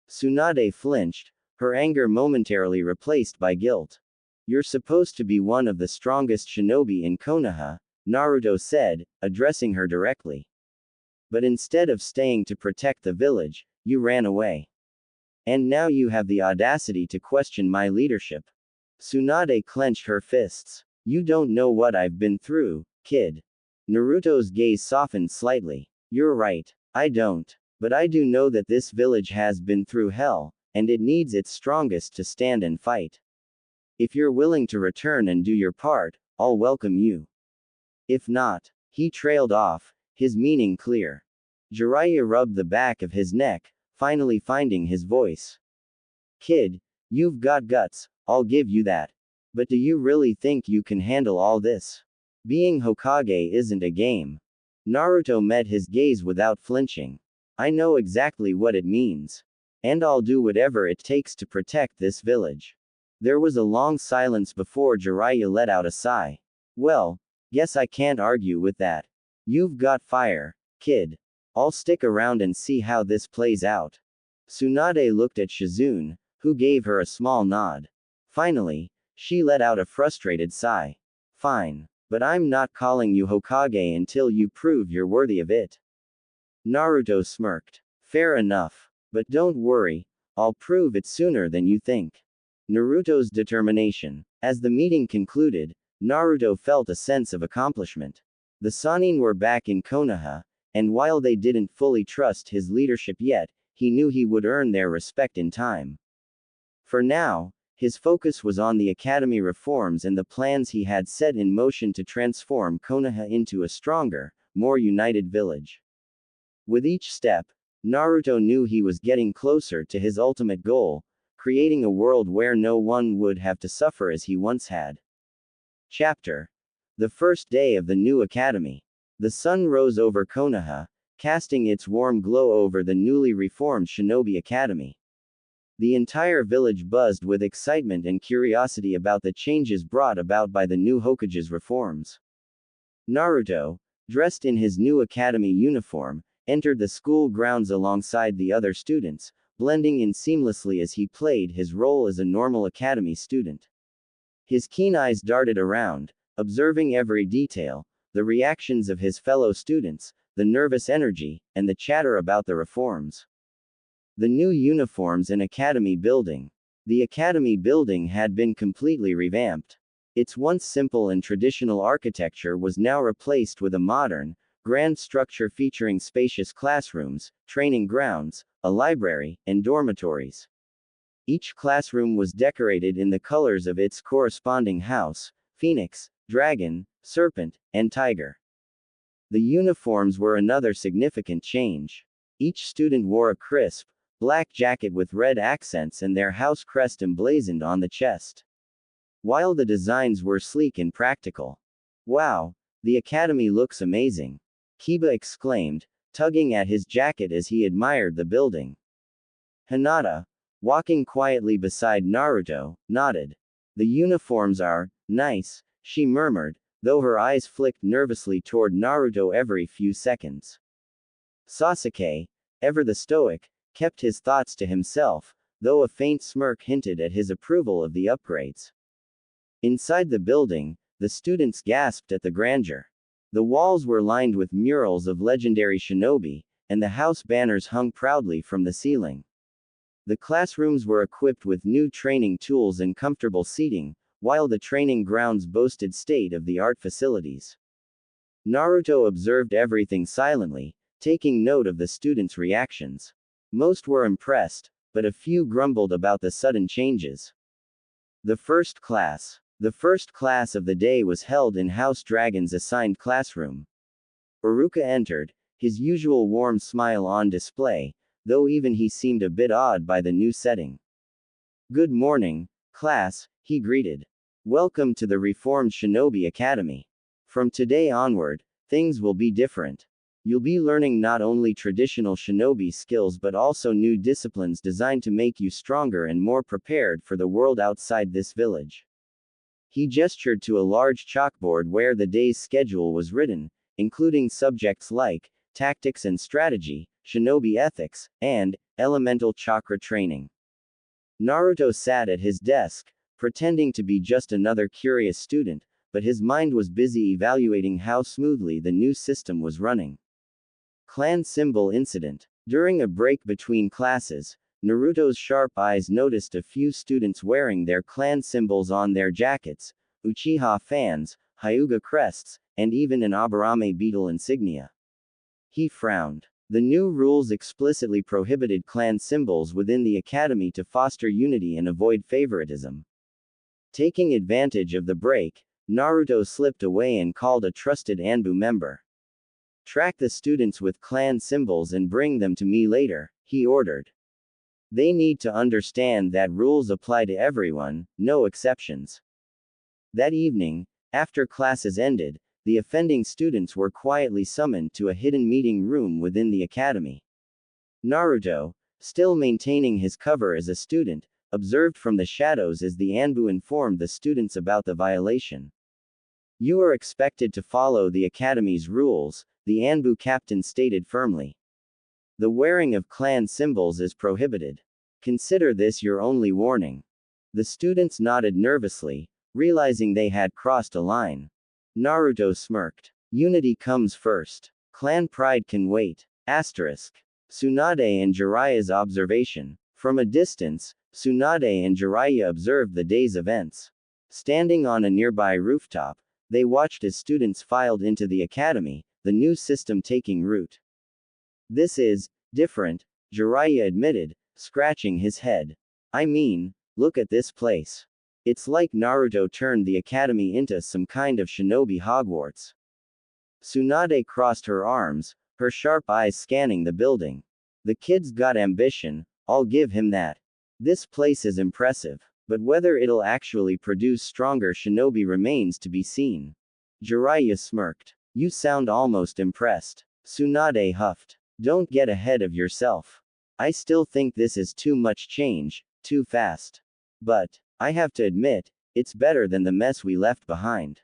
Speaker 1: Tsunade flinched, her anger momentarily replaced by guilt. You're supposed to be one of the strongest shinobi in Konoha, Naruto said, addressing her directly. But instead of staying to protect the village, you ran away. And now you have the audacity to question my leadership. Tsunade clenched her fists. You don't know what I've been through, kid. Naruto's gaze softened slightly. You're right. I don't. But I do know that this village has been through hell, and it needs its strongest to stand and fight. If you're willing to return and do your part, I'll welcome you. If not, he trailed off, his meaning clear. Jiraiya rubbed the back of his neck, finally finding his voice. Kid, you've got guts, I'll give you that. But do you really think you can handle all this? Being Hokage isn't a game. Naruto met his gaze without flinching. I know exactly what it means. And I'll do whatever it takes to protect this village. There was a long silence before Jiraiya let out a sigh. Well, guess I can't argue with that. You've got fire, kid. I'll stick around and see how this plays out. Tsunade looked at Shizune, who gave her a small nod. Finally, she let out a frustrated sigh. Fine, but I'm not calling you Hokage until you prove you're worthy of it. Naruto smirked. Fair enough. But don't worry, I'll prove it sooner than you think. Naruto's determination. As the meeting concluded, Naruto felt a sense of accomplishment. The Sannin were back in Konoha, and while they didn't fully trust his leadership yet, he knew he would earn their respect in time. For now, his focus was on the academy reforms and the plans he had set in motion to transform Konoha into a stronger, more united village. With each step, Naruto knew he was getting closer to his ultimate goal, creating a world where no one would have to suffer as he once had. Chapter. The first day of the new academy. The sun rose over Konoha, casting its warm glow over the newly reformed Shinobi Academy. The entire village buzzed with excitement and curiosity about the changes brought about by the new Hokage's reforms. Naruto, dressed in his new academy uniform, entered the school grounds alongside the other students, blending in seamlessly as he played his role as a normal academy student. His keen eyes darted around, observing every detail, the reactions of his fellow students, the nervous energy, and the chatter about the reforms. The new uniforms and academy building. The academy building had been completely revamped. Its once simple and traditional architecture was now replaced with a modern, grand structure featuring spacious classrooms, training grounds, a library, and dormitories. Each classroom was decorated in the colors of its corresponding house: phoenix, dragon, serpent, and tiger. The uniforms were another significant change. Each student wore a crisp, black jacket with red accents and their house crest emblazoned on the chest. While the designs were sleek and practical. Wow, the academy looks amazing. Kiba exclaimed, tugging at his jacket as he admired the building. Hinata, walking quietly beside Naruto, nodded. The uniforms are nice, she murmured, though her eyes flicked nervously toward Naruto every few seconds. Sasuke, ever the stoic, kept his thoughts to himself, though a faint smirk hinted at his approval of the upgrades. Inside the building, the students gasped at the grandeur. The walls were lined with murals of legendary shinobi, and the house banners hung proudly from the ceiling. The classrooms were equipped with new training tools and comfortable seating, while the training grounds boasted state-of-the-art facilities. Naruto observed everything silently, taking note of the students' reactions. Most were impressed, but a few grumbled about the sudden changes. The first class. The first class of the day was held in House Dragon's assigned classroom. Iruka entered, his usual warm smile on display, though even he seemed a bit awed by the new setting. Good morning, class, he greeted. Welcome to the reformed Shinobi Academy. From today onward, things will be different. You'll be learning not only traditional shinobi skills but also new disciplines designed to make you stronger and more prepared for the world outside this village. He gestured to a large chalkboard where the day's schedule was written, including subjects like tactics and strategy, shinobi ethics, and elemental chakra training. Naruto sat at his desk, pretending to be just another curious student, but his mind was busy evaluating how smoothly the new system was running. Clan symbol incident. During a break between classes, Naruto's sharp eyes noticed a few students wearing their clan symbols on their jackets: Uchiha fans, Hyuga crests, and even an Aburame beetle insignia. He frowned. The new rules explicitly prohibited clan symbols within the academy to foster unity and avoid favoritism. Taking advantage of the break, Naruto slipped away and called a trusted Anbu member. Track the students with clan symbols and bring them to me later, he ordered. They need to understand that rules apply to everyone, no exceptions. That evening, after classes ended, the offending students were quietly summoned to a hidden meeting room within the academy. Naruto, still maintaining his cover as a student, observed from the shadows as the Anbu informed the students about the violation. You are expected to follow the academy's rules, the Anbu captain stated firmly. The wearing of clan symbols is prohibited. Consider this your only warning. The students nodded nervously, realizing they had crossed a line. Naruto smirked. Unity comes first. Clan pride can wait. Asterisk. Tsunade and Jiraiya's observation. From a distance, Tsunade and Jiraiya observed the day's events. Standing on a nearby rooftop, they watched as students filed into the academy, the new system taking root. This is different, Jiraiya admitted, scratching his head. I mean, look at this place. It's like Naruto turned the academy into some kind of shinobi Hogwarts. Tsunade crossed her arms, her sharp eyes scanning the building. The kid's got ambition, I'll give him that. This place is impressive, but whether it'll actually produce stronger shinobi remains to be seen. Jiraiya smirked. You sound almost impressed. Tsunade huffed. Don't get ahead of yourself. I still think this is too much change, too fast. But, I have to admit, it's better than the mess we left behind.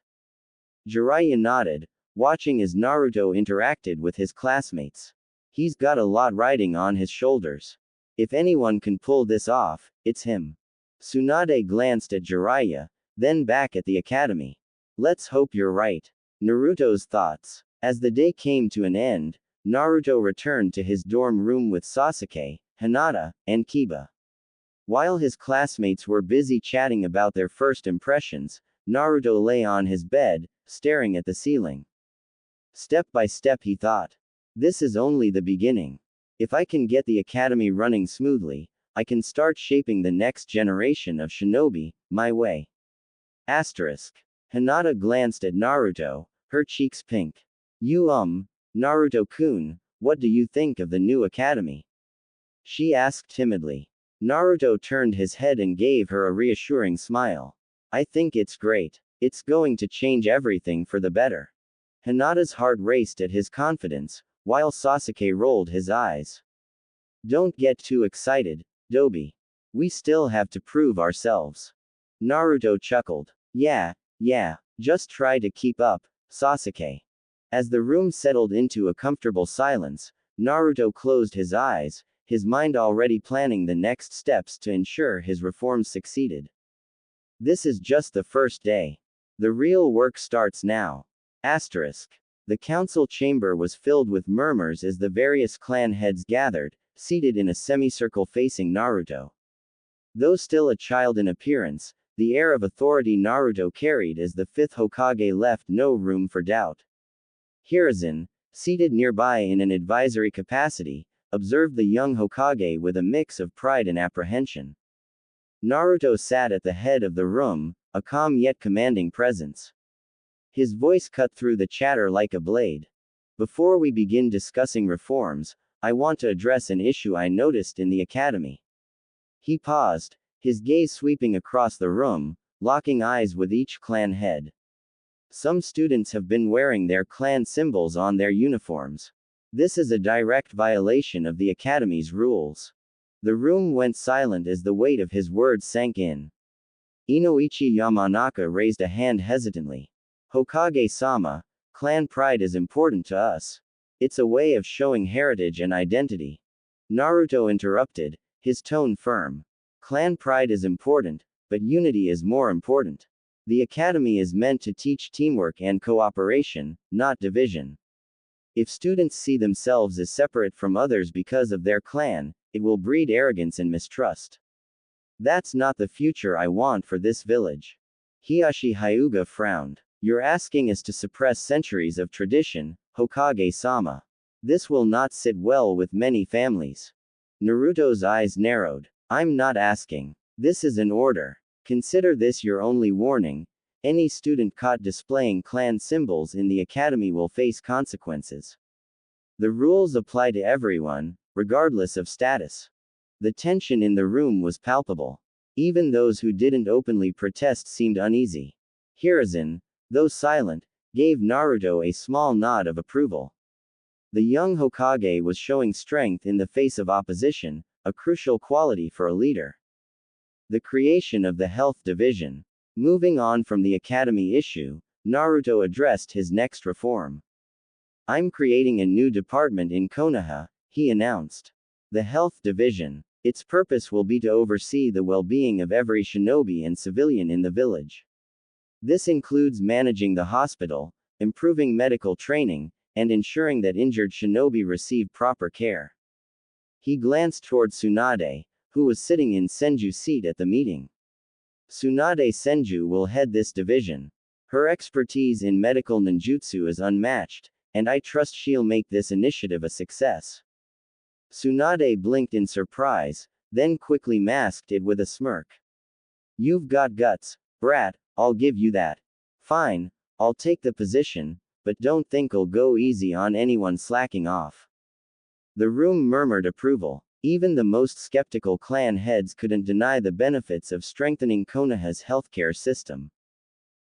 Speaker 1: Jiraiya nodded, watching as Naruto interacted with his classmates. He's got a lot riding on his shoulders. If anyone can pull this off, it's him. Tsunade glanced at Jiraiya, then back at the academy. Let's hope you're right. Naruto's thoughts. As the day came to an end, Naruto returned to his dorm room with Sasuke, Hinata, and Kiba. While his classmates were busy chatting about their first impressions, Naruto lay on his bed, staring at the ceiling. Step by step he thought. This is only the beginning. If I can get the academy running smoothly, I can start shaping the next generation of shinobi, my way. Asterisk. Hinata glanced at Naruto, her cheeks pink. Naruto-kun, what do you think of the new academy? She asked timidly. Naruto turned his head and gave her a reassuring smile. I think it's great. It's going to change everything for the better. Hinata's heart raced at his confidence, while Sasuke rolled his eyes. Don't get too excited, Dobi. We still have to prove ourselves. Naruto chuckled. Yeah, just try to keep up, Sasuke. As the room settled into a comfortable silence, Naruto closed his eyes, his mind already planning the next steps to ensure his reforms succeeded. This is just the first day. The real work starts now. Asterisk. The council chamber was filled with murmurs as the various clan heads gathered, seated in a semicircle facing Naruto. Though still a child in appearance, the air of authority Naruto carried as the fifth Hokage left no room for doubt. Hiruzen, seated nearby in an advisory capacity, observed the young Hokage with a mix of pride and apprehension. Naruto sat at the head of the room, a calm yet commanding presence. His voice cut through the chatter like a blade. Before we begin discussing reforms, I want to address an issue I noticed in the academy. He paused, his gaze sweeping across the room, locking eyes with each clan head. Some students have been wearing their clan symbols on their uniforms. This is a direct violation of the academy's rules. The room went silent as the weight of his words sank in. Inoichi Yamanaka raised a hand hesitantly. Hokage-sama, clan pride is important to us. It's a way of showing heritage and identity. Naruto interrupted, his tone firm. Clan pride is important, but unity is more important. The academy is meant to teach teamwork and cooperation, not division. If students see themselves as separate from others because of their clan, it will breed arrogance and mistrust. That's not the future I want for this village. Hiyashi Hyuga frowned. You're asking us to suppress centuries of tradition, Hokage-sama. This will not sit well with many families. Naruto's eyes narrowed. I'm not asking. This is an order. Consider this your only warning. Any student caught displaying clan symbols in the academy will face consequences. The rules apply to everyone, regardless of status. The tension in the room was palpable. Even those who didn't openly protest seemed uneasy. Hiruzen, though silent, gave Naruto a small nod of approval. The young Hokage was showing strength in the face of opposition, a crucial quality for a leader. The creation of the health division. Moving on from the academy issue, Naruto addressed his next reform. I'm creating a new department in Konoha, he announced. The health division. Its purpose will be to oversee the well-being of every shinobi and civilian in the village. This includes managing the hospital, improving medical training, and ensuring that injured shinobi receive proper care. He glanced toward Tsunade, who was sitting in Senju's seat at the meeting. Tsunade Senju will head this division. Her expertise in medical ninjutsu is unmatched, and I trust she'll make this initiative a success. Tsunade blinked in surprise, then quickly masked it with a smirk. You've got guts, brat, I'll give you that. Fine, I'll take the position, but don't think I'll go easy on anyone slacking off. The room murmured approval. Even the most skeptical clan heads couldn't deny the benefits of strengthening Konoha's healthcare system.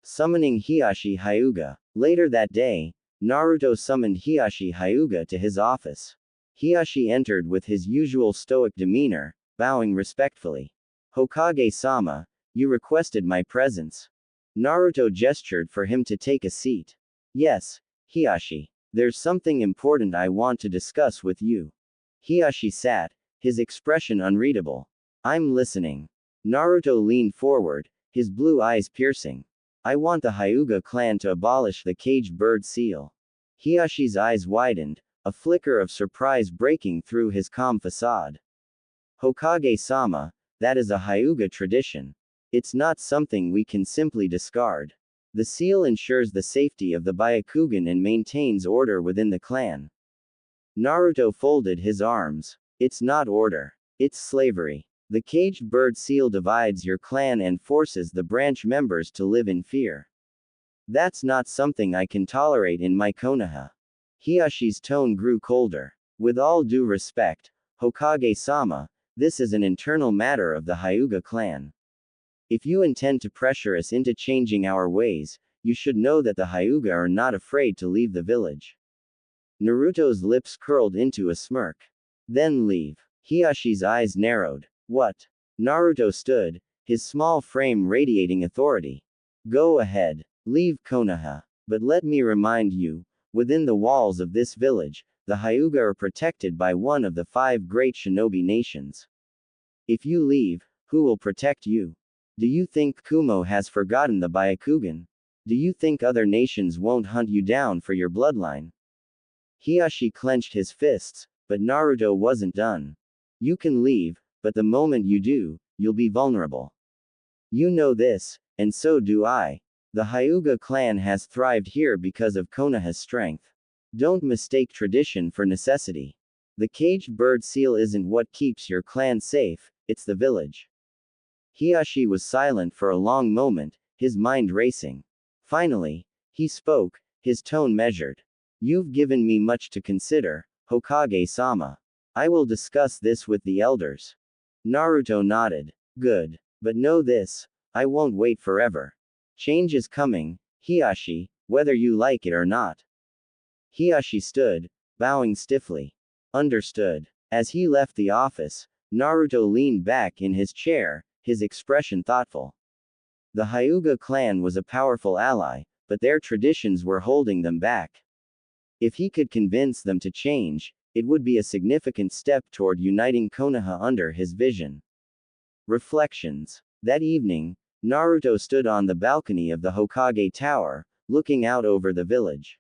Speaker 1: Summoning Hiashi Hyuga. Later that day, Naruto summoned Hiashi Hyuga to his office. Hiashi entered with his usual stoic demeanor, bowing respectfully. Hokage-sama, you requested my presence. Naruto gestured for him to take a seat. Yes, Hiashi. There's something important I want to discuss with you. Hiashi sat, his expression unreadable. I'm listening. Naruto leaned forward, his blue eyes piercing. I want the Hyuga clan to abolish the caged bird seal. Hiashi's eyes widened, a flicker of surprise breaking through his calm facade. Hokage-sama, that is a Hyuga tradition. It's not something we can simply discard. The seal ensures the safety of the Byakugan and maintains order within the clan. Naruto folded his arms. It's not order. It's slavery. The caged bird seal divides your clan and forces the branch members to live in fear. That's not something I can tolerate in my Konoha. Hiashi's tone grew colder. With all due respect, Hokage-sama, this is an internal matter of the Hyuga clan. If you intend to pressure us into changing our ways, you should know that the Hyuga are not afraid to leave the village. Naruto's lips curled into a smirk. Then leave. Hiashi's eyes narrowed. What? Naruto stood, his small frame radiating authority. Go ahead. Leave Konoha. But let me remind you, within the walls of this village, the Hyuga are protected by one of the 5 great shinobi nations. If you leave, who will protect you? Do you think Kumo has forgotten the Byakugan? Do you think other nations won't hunt you down for your bloodline? Hiashi clenched his fists, but Naruto wasn't done. You can leave, but the moment you do, you'll be vulnerable. You know this, and so do I. The Hyuga clan has thrived here because of Konoha's strength. Don't mistake tradition for necessity. The caged bird seal isn't what keeps your clan safe, it's the village. Hiashi was silent for a long moment, his mind racing. Finally, he spoke, his tone measured. You've given me much to consider, Hokage-sama. I will discuss this with the elders. Naruto nodded. Good. But know this, I won't wait forever. Change is coming, Hiashi, whether you like it or not. Hiashi stood, bowing stiffly. Understood. As he left the office, Naruto leaned back in his chair, his expression thoughtful. The Hyuga clan was a powerful ally, but their traditions were holding them back. If he could convince them to change, it would be a significant step toward uniting Konoha under his vision. Reflections. That evening, Naruto stood on the balcony of the Hokage Tower, looking out over the village.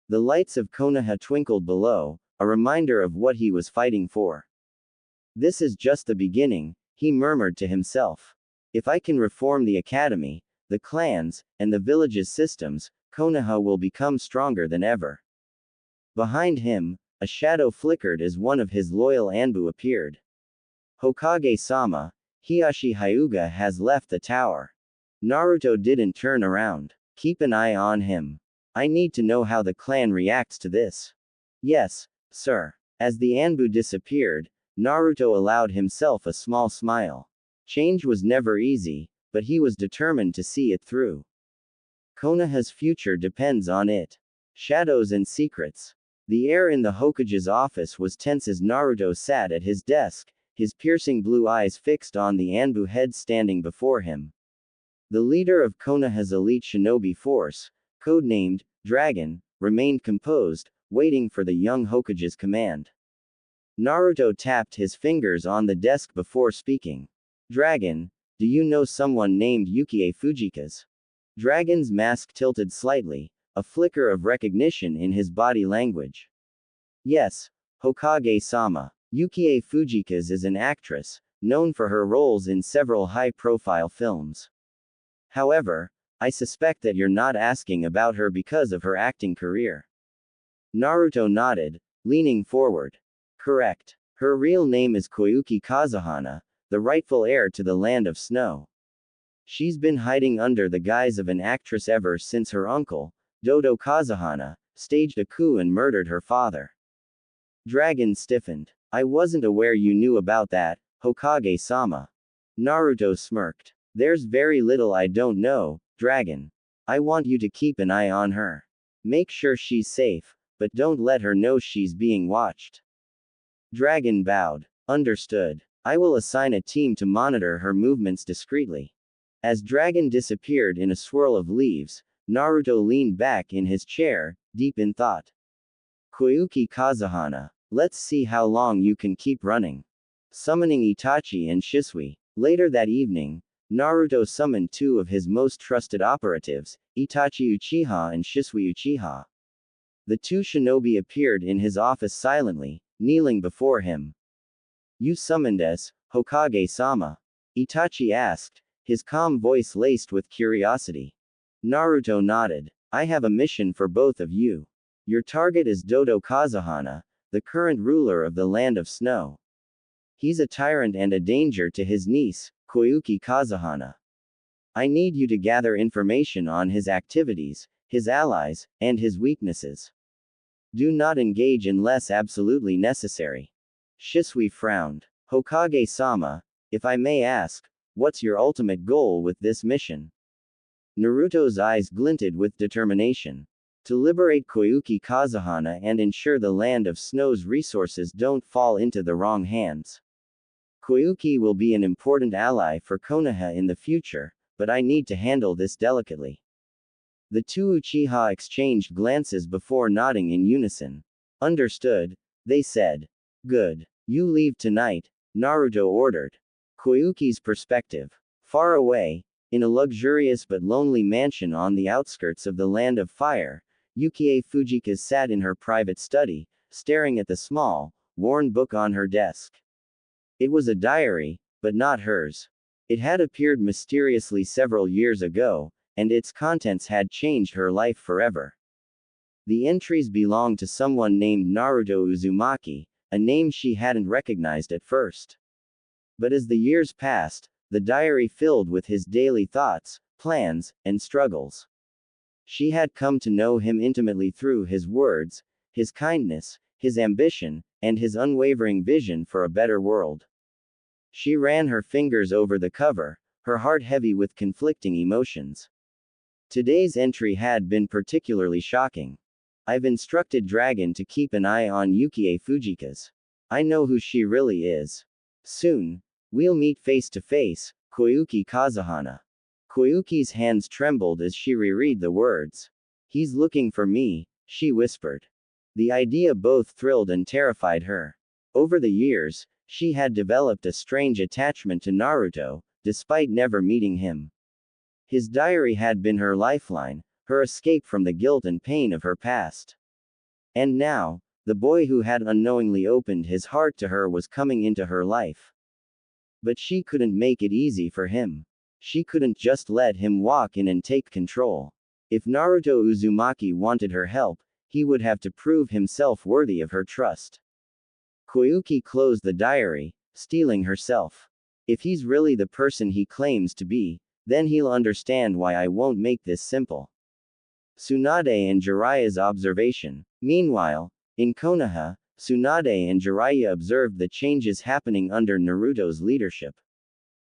Speaker 1: The lights of Konoha twinkled below, a reminder of what he was fighting for. This is just the beginning, he murmured to himself. If I can reform the academy, the clans, and the village's systems, Konoha will become stronger than ever. Behind him, a shadow flickered as one of his loyal Anbu appeared. Hokage-sama, Hiashi Hyuga has left the tower. Naruto didn't turn around. Keep an eye on him. I need to know how the clan reacts to this. Yes, sir. As the Anbu disappeared, Naruto allowed himself a small smile. Change was never easy, but he was determined to see it through. Konoha's future depends on it. Shadows and secrets. The air in the Hokage's office was tense as Naruto sat at his desk, his piercing blue eyes fixed on the Anbu head standing before him. The leader of Konoha's elite shinobi force, codenamed Dragon, remained composed, waiting for the young Hokage's command. Naruto tapped his fingers on the desk before speaking. Dragon, do you know someone named Yukie Fujikaze? Dragon's mask tilted slightly, a flicker of recognition in his body language. Yes, Hokage-sama. Yukie Fujikaze is an actress, known for her roles in several high-profile films. However, I suspect that you're not asking about her because of her acting career. Naruto nodded, leaning forward. Correct. Her real name is Koyuki Kazuhana, the rightful heir to the Land of Snow. She's been hiding under the guise of an actress ever since her uncle, Dodo Kazuhana, staged a coup and murdered her father. Dragon stiffened. I wasn't aware you knew about that, Hokage-sama. Naruto smirked. There's very little I don't know, Dragon. I want you to keep an eye on her. Make sure she's safe, but don't let her know she's being watched. Dragon bowed. Understood. I will assign a team to monitor her movements discreetly. As Dragon disappeared in a swirl of leaves, Naruto leaned back in his chair, deep in thought. Koyuki Kazuhana. Let's see how long you can keep running. Summoning Itachi and Shisui. Later that evening, Naruto summoned two of his most trusted operatives, Itachi Uchiha and Shisui Uchiha. The two shinobi appeared in his office silently, kneeling before him. You summoned us, Hokage-sama? Itachi asked, his calm voice laced with curiosity. Naruto nodded. I have a mission for both of you. Your target is Dodo Kazuhana, the current ruler of the Land of Snow. He's a tyrant and a danger to his niece, Koyuki Kazuhana. I need you to gather information on his activities, his allies, and his weaknesses. Do not engage unless absolutely necessary. Shisui frowned. Hokage-sama, if I may ask, what's your ultimate goal with this mission? Naruto's eyes glinted with determination. To liberate Koyuki Kazuhana and ensure the Land of Snow's resources don't fall into the wrong hands. Koyuki will be an important ally for Konoha in the future, but I need to handle this delicately. The two Uchiha exchanged glances before nodding in unison. Understood, they said. Good. You leave tonight, Naruto ordered. Koyuki's perspective. Far away, in a luxurious but lonely mansion on the outskirts of the Land of Fire, Yukie Fujikaze sat in her private study, staring at the small, worn book on her desk. It was a diary, but not hers. It had appeared mysteriously several years ago, and its contents had changed her life forever. The entries belonged to someone named Naruto Uzumaki, a name she hadn't recognized at first. But as the years passed, the diary filled with his daily thoughts, plans, and struggles. She had come to know him intimately through his words, his kindness, his ambition, and his unwavering vision for a better world. She ran her fingers over the cover, her heart heavy with conflicting emotions. Today's entry had been particularly shocking. I've instructed Dragon to keep an eye on Yukie Fujikaze. I know who she really is. Soon, we'll meet face to face, Koyuki Kazuhana. Koyuki's hands trembled as she reread the words. He's looking for me, she whispered. The idea both thrilled and terrified her. Over the years, she had developed a strange attachment to Naruto, despite never meeting him. His diary had been her lifeline, her escape from the guilt and pain of her past. And now, the boy who had unknowingly opened his heart to her was coming into her life. But she couldn't make it easy for him. She couldn't just let him walk in and take control. If Naruto Uzumaki wanted her help, he would have to prove himself worthy of her trust. Koyuki closed the diary, steeling herself. If he's really the person he claims to be, then he'll understand why I won't make this simple. Tsunade and Jiraiya's observation. Meanwhile, in Konoha, Tsunade and Jiraiya observed the changes happening under Naruto's leadership.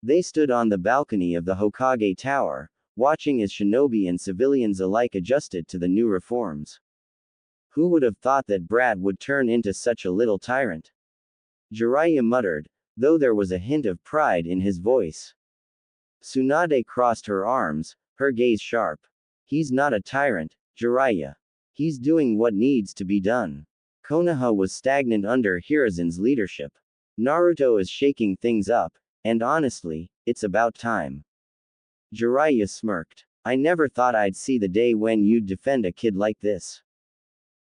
Speaker 1: They stood on the balcony of the Hokage Tower, watching as shinobi and civilians alike adjusted to the new reforms. Who would have thought that brat would turn into such a little tyrant? Jiraiya muttered, though there was a hint of pride in his voice. Tsunade crossed her arms, her gaze sharp. He's not a tyrant, Jiraiya. He's doing what needs to be done. Konoha was stagnant under Hiruzen's leadership. Naruto is shaking things up, and honestly, it's about time. Jiraiya smirked. I never thought I'd see the day when you'd defend a kid like this.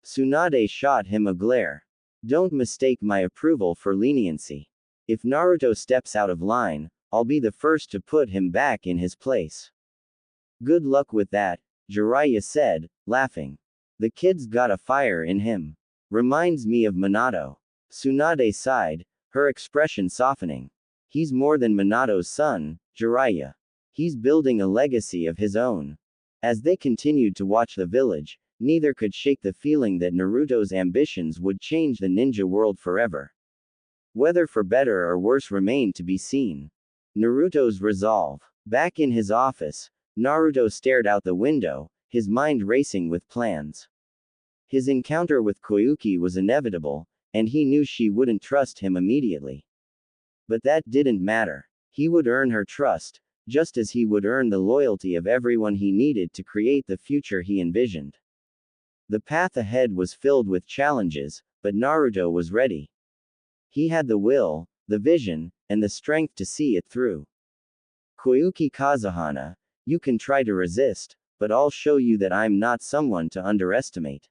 Speaker 1: Tsunade shot him a glare. Don't mistake my approval for leniency. If Naruto steps out of line, I'll be the first to put him back in his place. Good luck with that, Jiraiya said, laughing. The kid's got a fire in him. Reminds me of Minato. Tsunade sighed, her expression softening. He's more than Minato's son, Jiraiya. He's building a legacy of his own. As they continued to watch the village, neither could shake the feeling that Naruto's ambitions would change the ninja world forever. Whether for better or worse remained to be seen. Naruto's resolve. Back in his office, Naruto stared out the window, his mind racing with plans. His encounter with Koyuki was inevitable, and he knew she wouldn't trust him immediately. But that didn't matter. He would earn her trust, just as he would earn the loyalty of everyone he needed to create the future he envisioned. The path ahead was filled with challenges, but Naruto was ready. He had the will, the vision, and the strength to see it through. Koyuki Kazuhana, you can try to resist, but I'll show you that I'm not someone to underestimate.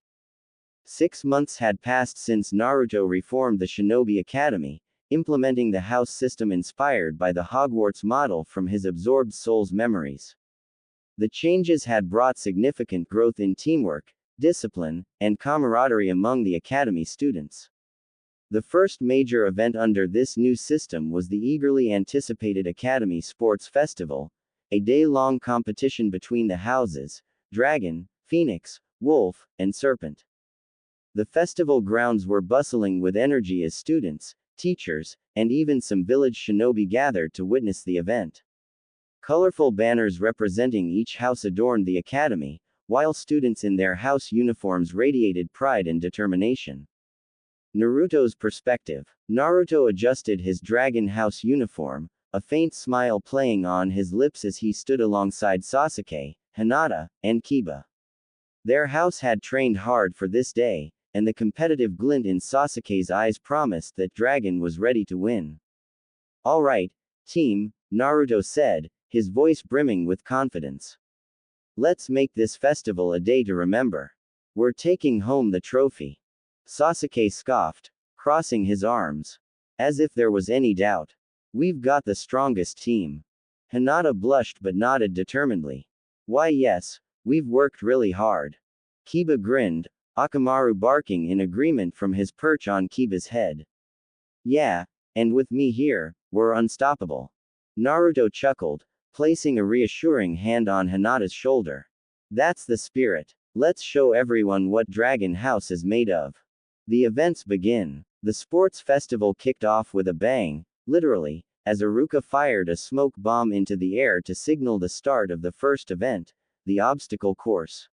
Speaker 1: 6 months had passed since Naruto reformed the Shinobi Academy, implementing the house system inspired by the Hogwarts model from his absorbed soul's memories. The changes had brought significant growth in teamwork, discipline, and camaraderie among the academy students. The first major event under this new system was the eagerly anticipated Academy Sports Festival, a day-long competition between the houses, Dragon, Phoenix, Wolf, and Serpent. The festival grounds were bustling with energy as students, teachers, and even some village shinobi gathered to witness the event. Colorful banners representing each house adorned the academy, while students in their house uniforms radiated pride and determination. Naruto's perspective. Naruto adjusted his Dragon House uniform, a faint smile playing on his lips as he stood alongside Sasuke, Hinata, and Kiba. Their house had trained hard for this day, and the competitive glint in Sasuke's eyes promised that Dragon was ready to win. All right, team, Naruto said, his voice brimming with confidence. Let's make this festival a day to remember. We're taking home the trophy. Sasuke scoffed, crossing his arms. As if there was any doubt. We've got the strongest team. Hinata blushed but nodded determinedly. Why yes, we've worked really hard. Kiba grinned, Akamaru barking in agreement from his perch on Kiba's head. Yeah, and with me here, we're unstoppable. Naruto chuckled, placing a reassuring hand on Hinata's shoulder. That's the spirit. Let's show everyone what Dragon House is made of. The events begin. The sports festival kicked off with a bang, literally, as Iruka fired a smoke bomb into the air to signal the start of the first event, the obstacle course.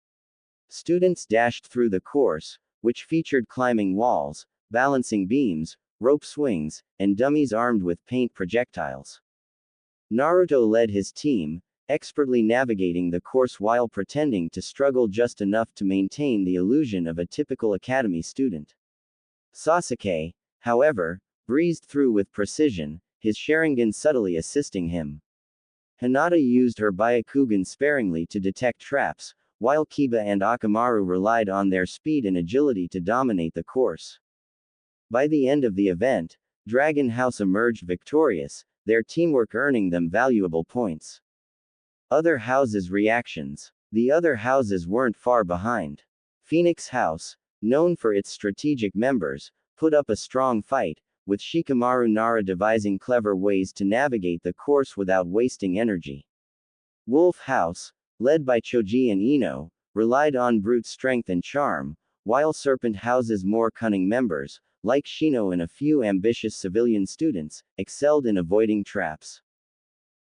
Speaker 1: Students dashed through the course, which featured climbing walls, balancing beams, rope swings, and dummies armed with paint projectiles. Naruto led his team, expertly navigating the course while pretending to struggle just enough to maintain the illusion of a typical academy student. Sasuke, however, breezed through with precision, his Sharingan subtly assisting him. Hinata used her Byakugan sparingly to detect traps, while Kiba and Akamaru relied on their speed and agility to dominate the course. By the end of the event, Dragon House emerged victorious, their teamwork earning them valuable points. Other houses' reactions. The other houses weren't far behind. Phoenix House, known for its strategic members, put up a strong fight, with Shikamaru Nara devising clever ways to navigate the course without wasting energy. Wolf House, led by Choji and Ino, relied on brute strength and charm, while Serpent House's more cunning members, like Shino and a few ambitious civilian students, excelled in avoiding traps.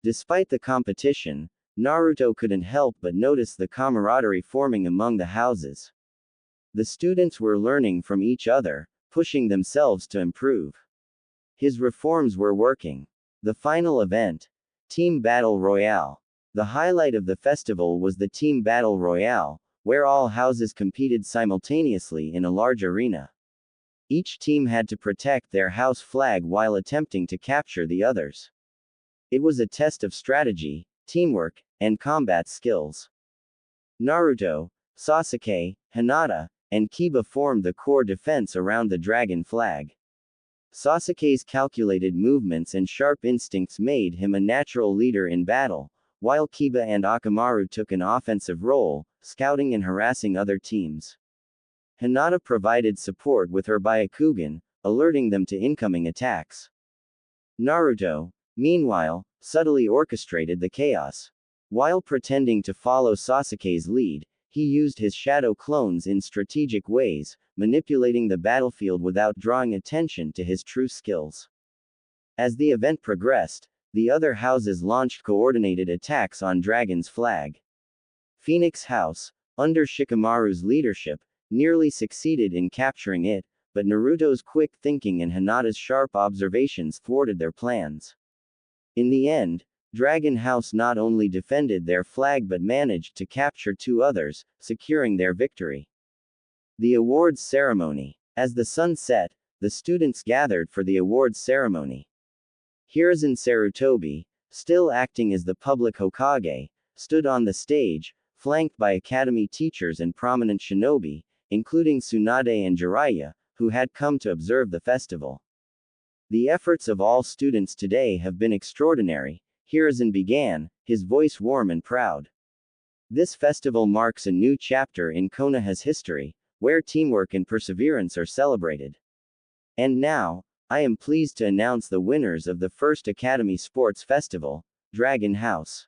Speaker 1: Despite the competition, Naruto couldn't help but notice the camaraderie forming among the houses. The students were learning from each other, pushing themselves to improve. His reforms were working. The final event, Team Battle Royale. The highlight of the festival was the Team Battle Royale, where all houses competed simultaneously in a large arena. Each team had to protect their house flag while attempting to capture the others. It was a test of strategy, teamwork, and combat skills. Naruto, Sasuke, Hinata, and Kiba formed the core defense around the dragon flag. Sasuke's calculated movements and sharp instincts made him a natural leader in battle, while Kiba and Akamaru took an offensive role, scouting and harassing other teams. Hinata provided support with her Byakugan, alerting them to incoming attacks. Naruto, meanwhile, subtly orchestrated the chaos. While pretending to follow Sasuke's lead, he used his shadow clones in strategic ways, manipulating the battlefield without drawing attention to his true skills. As the event progressed, the other houses launched coordinated attacks on Dragon's flag. Phoenix House, under Shikamaru's leadership, nearly succeeded in capturing it, but Naruto's quick thinking and Hinata's sharp observations thwarted their plans. In the end, Dragon House not only defended their flag but managed to capture two others, securing their victory. The awards ceremony. As the sun set, the students gathered for the awards ceremony. Hiruzen Sarutobi, still acting as the public Hokage, stood on the stage, flanked by academy teachers and prominent shinobi, including Tsunade and Jiraiya, who had come to observe the festival. The efforts of all students today have been extraordinary, Hiruzen began, his voice warm and proud. This festival marks a new chapter in Konoha's history, where teamwork and perseverance are celebrated. And now, I am pleased to announce the winners of the first Academy Sports Festival, Dragon House.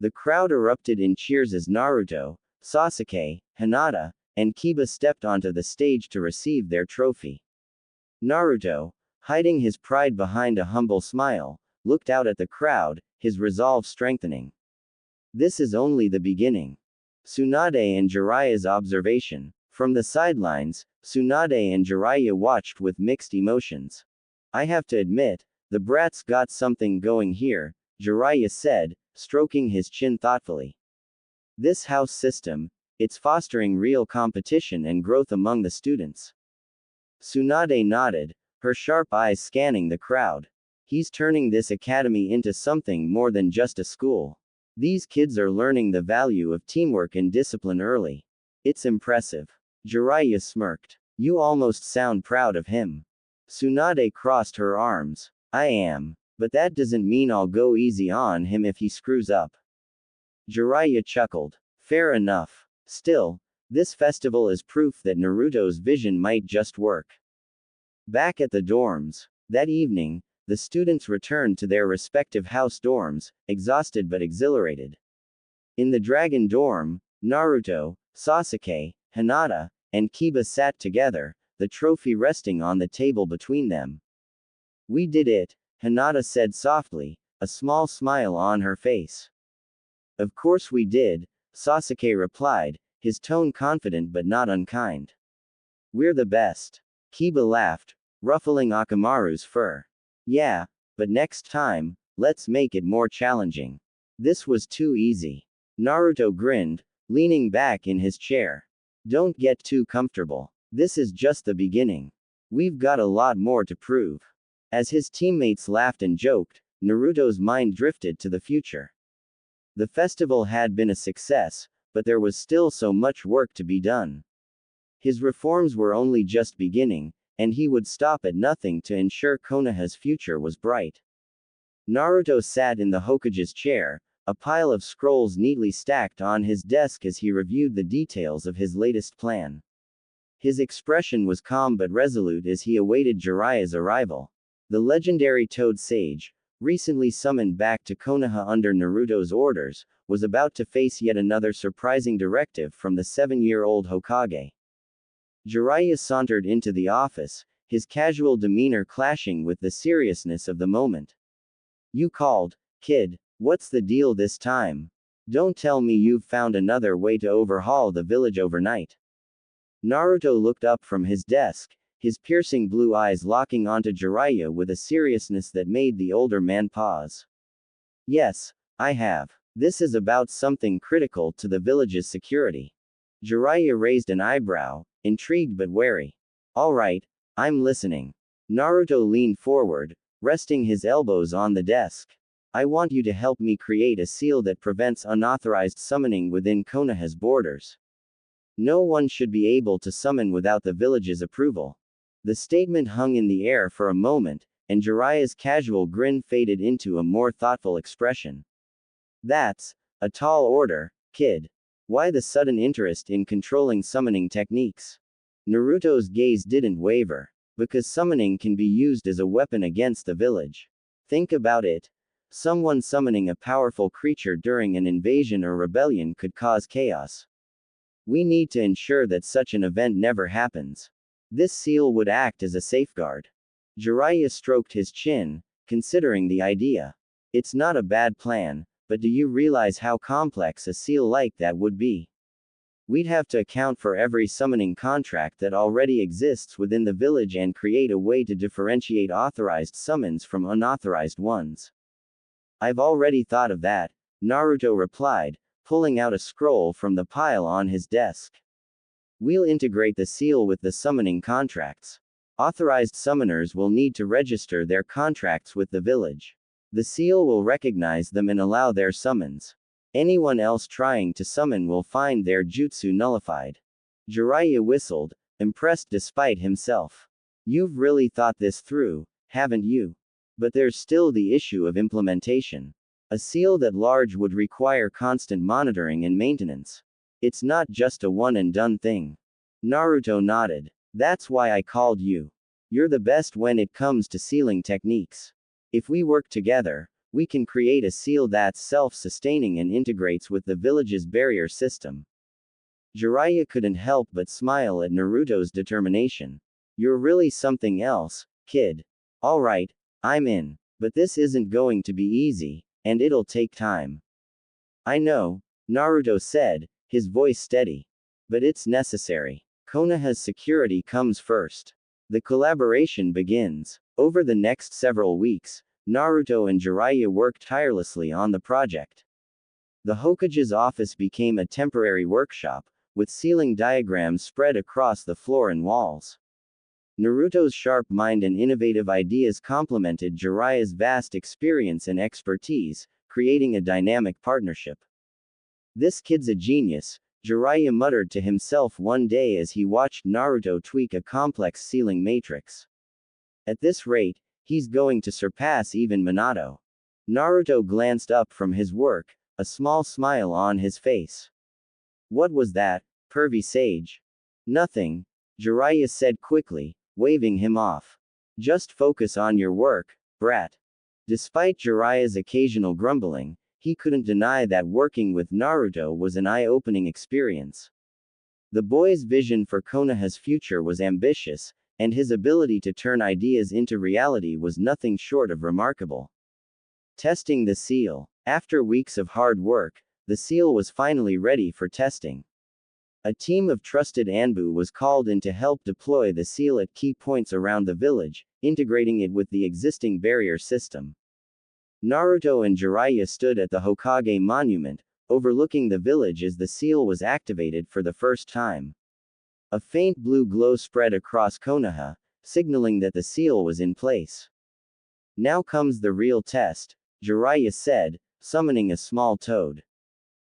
Speaker 1: The crowd erupted in cheers as Naruto, Sasuke, Hinata, and Kiba stepped onto the stage to receive their trophy. Naruto, hiding his pride behind a humble smile, looked out at the crowd, his resolve strengthening. This is only the beginning. Tsunade and Jiraiya's observation. From the sidelines, Tsunade and Jiraiya watched with mixed emotions. I have to admit, the brat's got something going here, Jiraiya said, stroking his chin thoughtfully. This house system, it's fostering real competition and growth among the students. Tsunade nodded, her sharp eyes scanning the crowd. He's turning this academy into something more than just a school. These kids are learning the value of teamwork and discipline early. It's impressive. Jiraiya smirked. You almost sound proud of him. Tsunade crossed her arms. I am. But that doesn't mean I'll go easy on him if he screws up. Jiraiya chuckled. Fair enough. Still, this festival is proof that Naruto's vision might just work. Back at the dorms. That evening, the students returned to their respective house dorms, exhausted but exhilarated. In the Dragon dorm, Naruto, Sasuke, Hinata, and Kiba sat together, the trophy resting on the table between them. We did it, Hinata said softly, a small smile on her face. Of course we did, Sasuke replied, his tone confident but not unkind. We're the best. Kiba laughed, ruffling Akamaru's fur. Yeah, but next time, let's make it more challenging. This was too easy. Naruto grinned, leaning back in his chair. Don't get too comfortable. This is just the beginning. We've got a lot more to prove. As his teammates laughed and joked, Naruto's mind drifted to the future. The festival had been a success, but there was still so much work to be done. His reforms were only just beginning, and he would stop at nothing to ensure Konoha's future was bright. Naruto sat in the Hokage's chair, a pile of scrolls neatly stacked on his desk as he reviewed the details of his latest plan. His expression was calm but resolute as he awaited Jiraiya's arrival. The legendary Toad Sage, recently summoned back to Konoha under Naruto's orders, was about to face yet another surprising directive from the 7-year-old Hokage. Jiraiya sauntered into the office, his casual demeanor clashing with the seriousness of the moment. "You called, kid. What's the deal this time? Don't tell me you've found another way to overhaul the village overnight." Naruto looked up from his desk, his piercing blue eyes locking onto Jiraiya with a seriousness that made the older man pause. "Yes, I have. This is about something critical to the village's security." Jiraiya raised an eyebrow, intrigued but wary. "All right, I'm listening." Naruto leaned forward, resting his elbows on the desk. "I want you to help me create a seal that prevents unauthorized summoning within Konoha's borders. No one should be able to summon without the village's approval." The statement hung in the air for a moment, and Jiraiya's casual grin faded into a more thoughtful expression. "That's a tall order, kid. Why the sudden interest in controlling summoning techniques?" Naruto's gaze didn't waver. "Because summoning can be used as a weapon against the village. Think about it. Someone summoning a powerful creature during an invasion or rebellion could cause chaos. We need to ensure that such an event never happens. This seal would act as a safeguard." Jiraiya stroked his chin, considering the idea. "It's not a bad plan, but do you realize how complex a seal like that would be? We'd have to account for every summoning contract that already exists within the village and create a way to differentiate authorized summons from unauthorized ones." "I've already thought of that," Naruto replied, pulling out a scroll from the pile on his desk. "We'll integrate the seal with the summoning contracts. Authorized summoners will need to register their contracts with the village. The seal will recognize them and allow their summons. Anyone else trying to summon will find their jutsu nullified." Jiraiya whistled, impressed despite himself. "You've really thought this through, haven't you? But there's still the issue of implementation. A seal that large would require constant monitoring and maintenance. It's not just a one-and-done thing." Naruto nodded. "That's why I called you. You're the best when it comes to sealing techniques. If we work together, we can create a seal that's self-sustaining and integrates with the village's barrier system." Jiraiya couldn't help but smile at Naruto's determination. "You're really something else, kid. All right, I'm in. But this isn't going to be easy, and it'll take time." "I know," Naruto said, his voice steady. "But it's necessary. Konoha's security comes first." The collaboration begins. Over the next several weeks, Naruto and Jiraiya worked tirelessly on the project. The Hokage's office became a temporary workshop, with sealing diagrams spread across the floor and walls. Naruto's sharp mind and innovative ideas complemented Jiraiya's vast experience and expertise, creating a dynamic partnership. "This kid's a genius," Jiraiya muttered to himself one day as he watched Naruto tweak a complex sealing matrix. "At this rate, he's going to surpass even Minato." Naruto glanced up from his work, a small smile on his face. "What was that, pervy sage?" "Nothing," Jiraiya said quickly, waving him off. "Just focus on your work, brat." Despite Jiraiya's occasional grumbling, he couldn't deny that working with Naruto was an eye-opening experience. The boy's vision for Konoha's future was ambitious, and his ability to turn ideas into reality was nothing short of remarkable. Testing the seal. After weeks of hard work, the seal was finally ready for testing. A team of trusted Anbu was called in to help deploy the seal at key points around the village, integrating it with the existing barrier system. Naruto and Jiraiya stood at the Hokage monument, overlooking the village as the seal was activated for the first time. A faint blue glow spread across Konoha, signaling that the seal was in place. "Now comes the real test," Jiraiya said, summoning a small toad.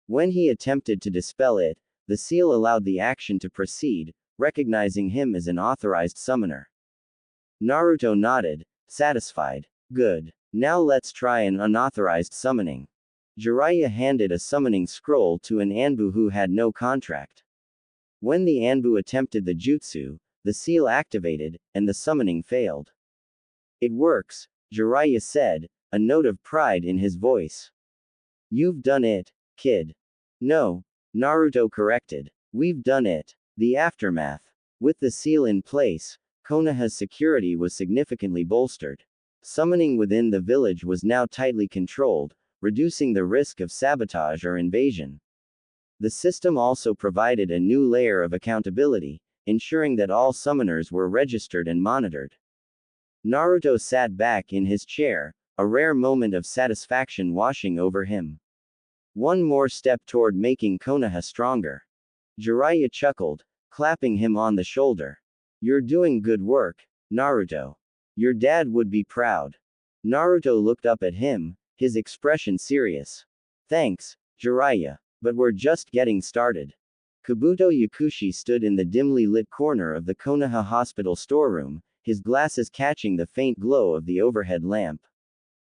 Speaker 1: When he attempted to dispel it, the seal allowed the action to proceed, recognizing him as an authorized summoner. Naruto nodded, satisfied. "Good. Now let's try an unauthorized summoning." Jiraiya handed a summoning scroll to an Anbu who had no contract. When the Anbu attempted the jutsu, the seal activated, and the summoning failed. It works, Jiraiya said, a note of pride in his voice. You've done it, kid. No, Naruto corrected. We've done it. The aftermath. With the seal in place, Konoha's security was significantly bolstered. Summoning within the village was now tightly controlled, reducing the risk of sabotage or invasion. The system also provided a new layer of accountability, ensuring that all summoners were registered and monitored. Naruto sat back in his chair, a rare moment of satisfaction washing over him. One more step toward making Konoha stronger. Jiraiya chuckled, clapping him on the shoulder. You're doing good work, Naruto. Your dad would be proud. Naruto looked up at him, his expression serious. Thanks, Jiraiya, but we're just getting started. Kabuto Yakushi stood in the dimly lit corner of the Konoha hospital storeroom, his glasses catching the faint glow of the overhead lamp.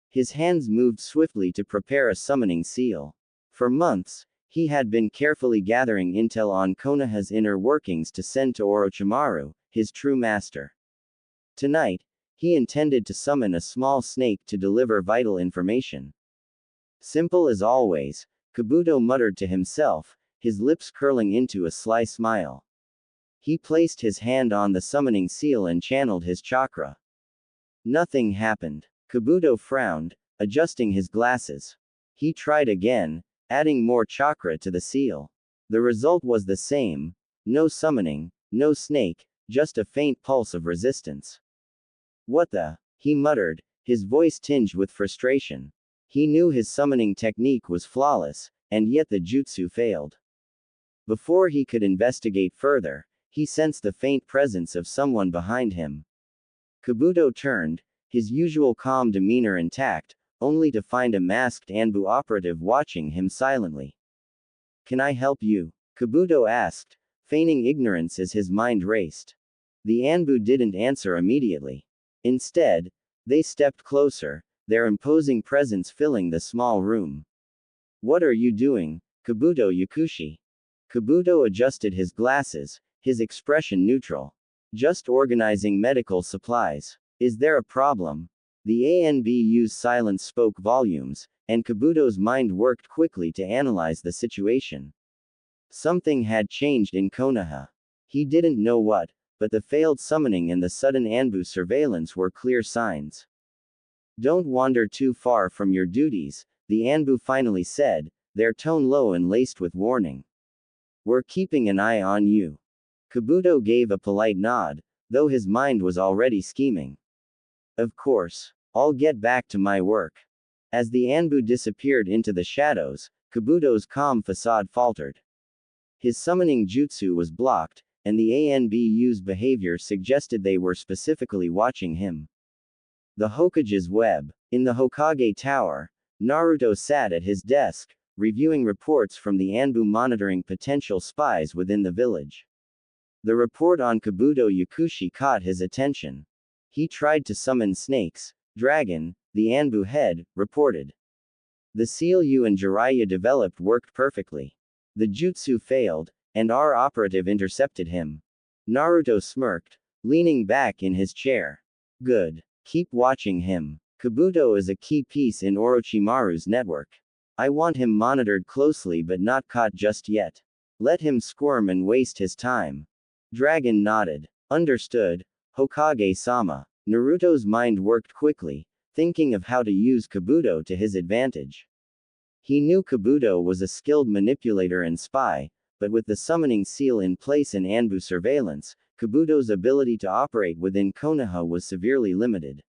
Speaker 1: His hands moved swiftly to prepare a summoning seal. For months, he had been carefully gathering intel on Konoha's inner workings to send to Orochimaru, his true master. Tonight, he intended to summon a small snake to deliver vital information. Simple as always, Kabuto muttered to himself, his lips curling into a sly smile. He placed his hand on the summoning seal and channeled his chakra. Nothing happened. Kabuto frowned, adjusting his glasses. He tried again, adding more chakra to the seal. The result was the same: no summoning, no snake, just a faint pulse of resistance. What the? He muttered, his voice tinged with frustration. He knew his summoning technique was flawless, and yet the jutsu failed. Before he could investigate further, he sensed the faint presence of someone behind him. Kabuto turned, his usual calm demeanor intact, only to find a masked Anbu operative watching him silently. Can I help you? Kabuto asked, feigning ignorance as his mind raced. The Anbu didn't answer immediately. Instead, they stepped closer, their imposing presence filling the small room. What are you doing, Kabuto Yakushi? Kabuto adjusted his glasses, his expression neutral. Just organizing medical supplies. Is there a problem? The ANBU's silence spoke volumes, and Kabuto's mind worked quickly to analyze the situation. Something had changed in Konoha. He didn't know what, but the failed summoning and the sudden Anbu surveillance were clear signs. Don't wander too far from your duties, the Anbu finally said, their tone low and laced with warning. We're keeping an eye on you. Kabuto gave a polite nod, though his mind was already scheming. Of course. I'll get back to my work. As the Anbu disappeared into the shadows, Kabuto's calm facade faltered. His summoning jutsu was blocked, and the ANBU's behavior suggested they were specifically watching him. The Hokage's web. In the Hokage Tower, Naruto sat at his desk, reviewing reports from the Anbu monitoring potential spies within the village. The report on Kabuto Yakushi caught his attention. He tried to summon snakes. Dragon, the Anbu head, reported. The seal you and Jiraiya developed worked perfectly. The jutsu failed, and our operative intercepted him. Naruto smirked, leaning back in his chair. Good. Keep watching him. Kabuto is a key piece in Orochimaru's network. I want him monitored closely but not caught just yet. Let him squirm and waste his time. Dragon nodded. Understood, Hokage-sama. Naruto's mind worked quickly, thinking of how to use Kabuto to his advantage. He knew Kabuto was a skilled manipulator and spy, but with the summoning seal in place and Anbu surveillance, Kabuto's ability to operate within Konoha was severely limited.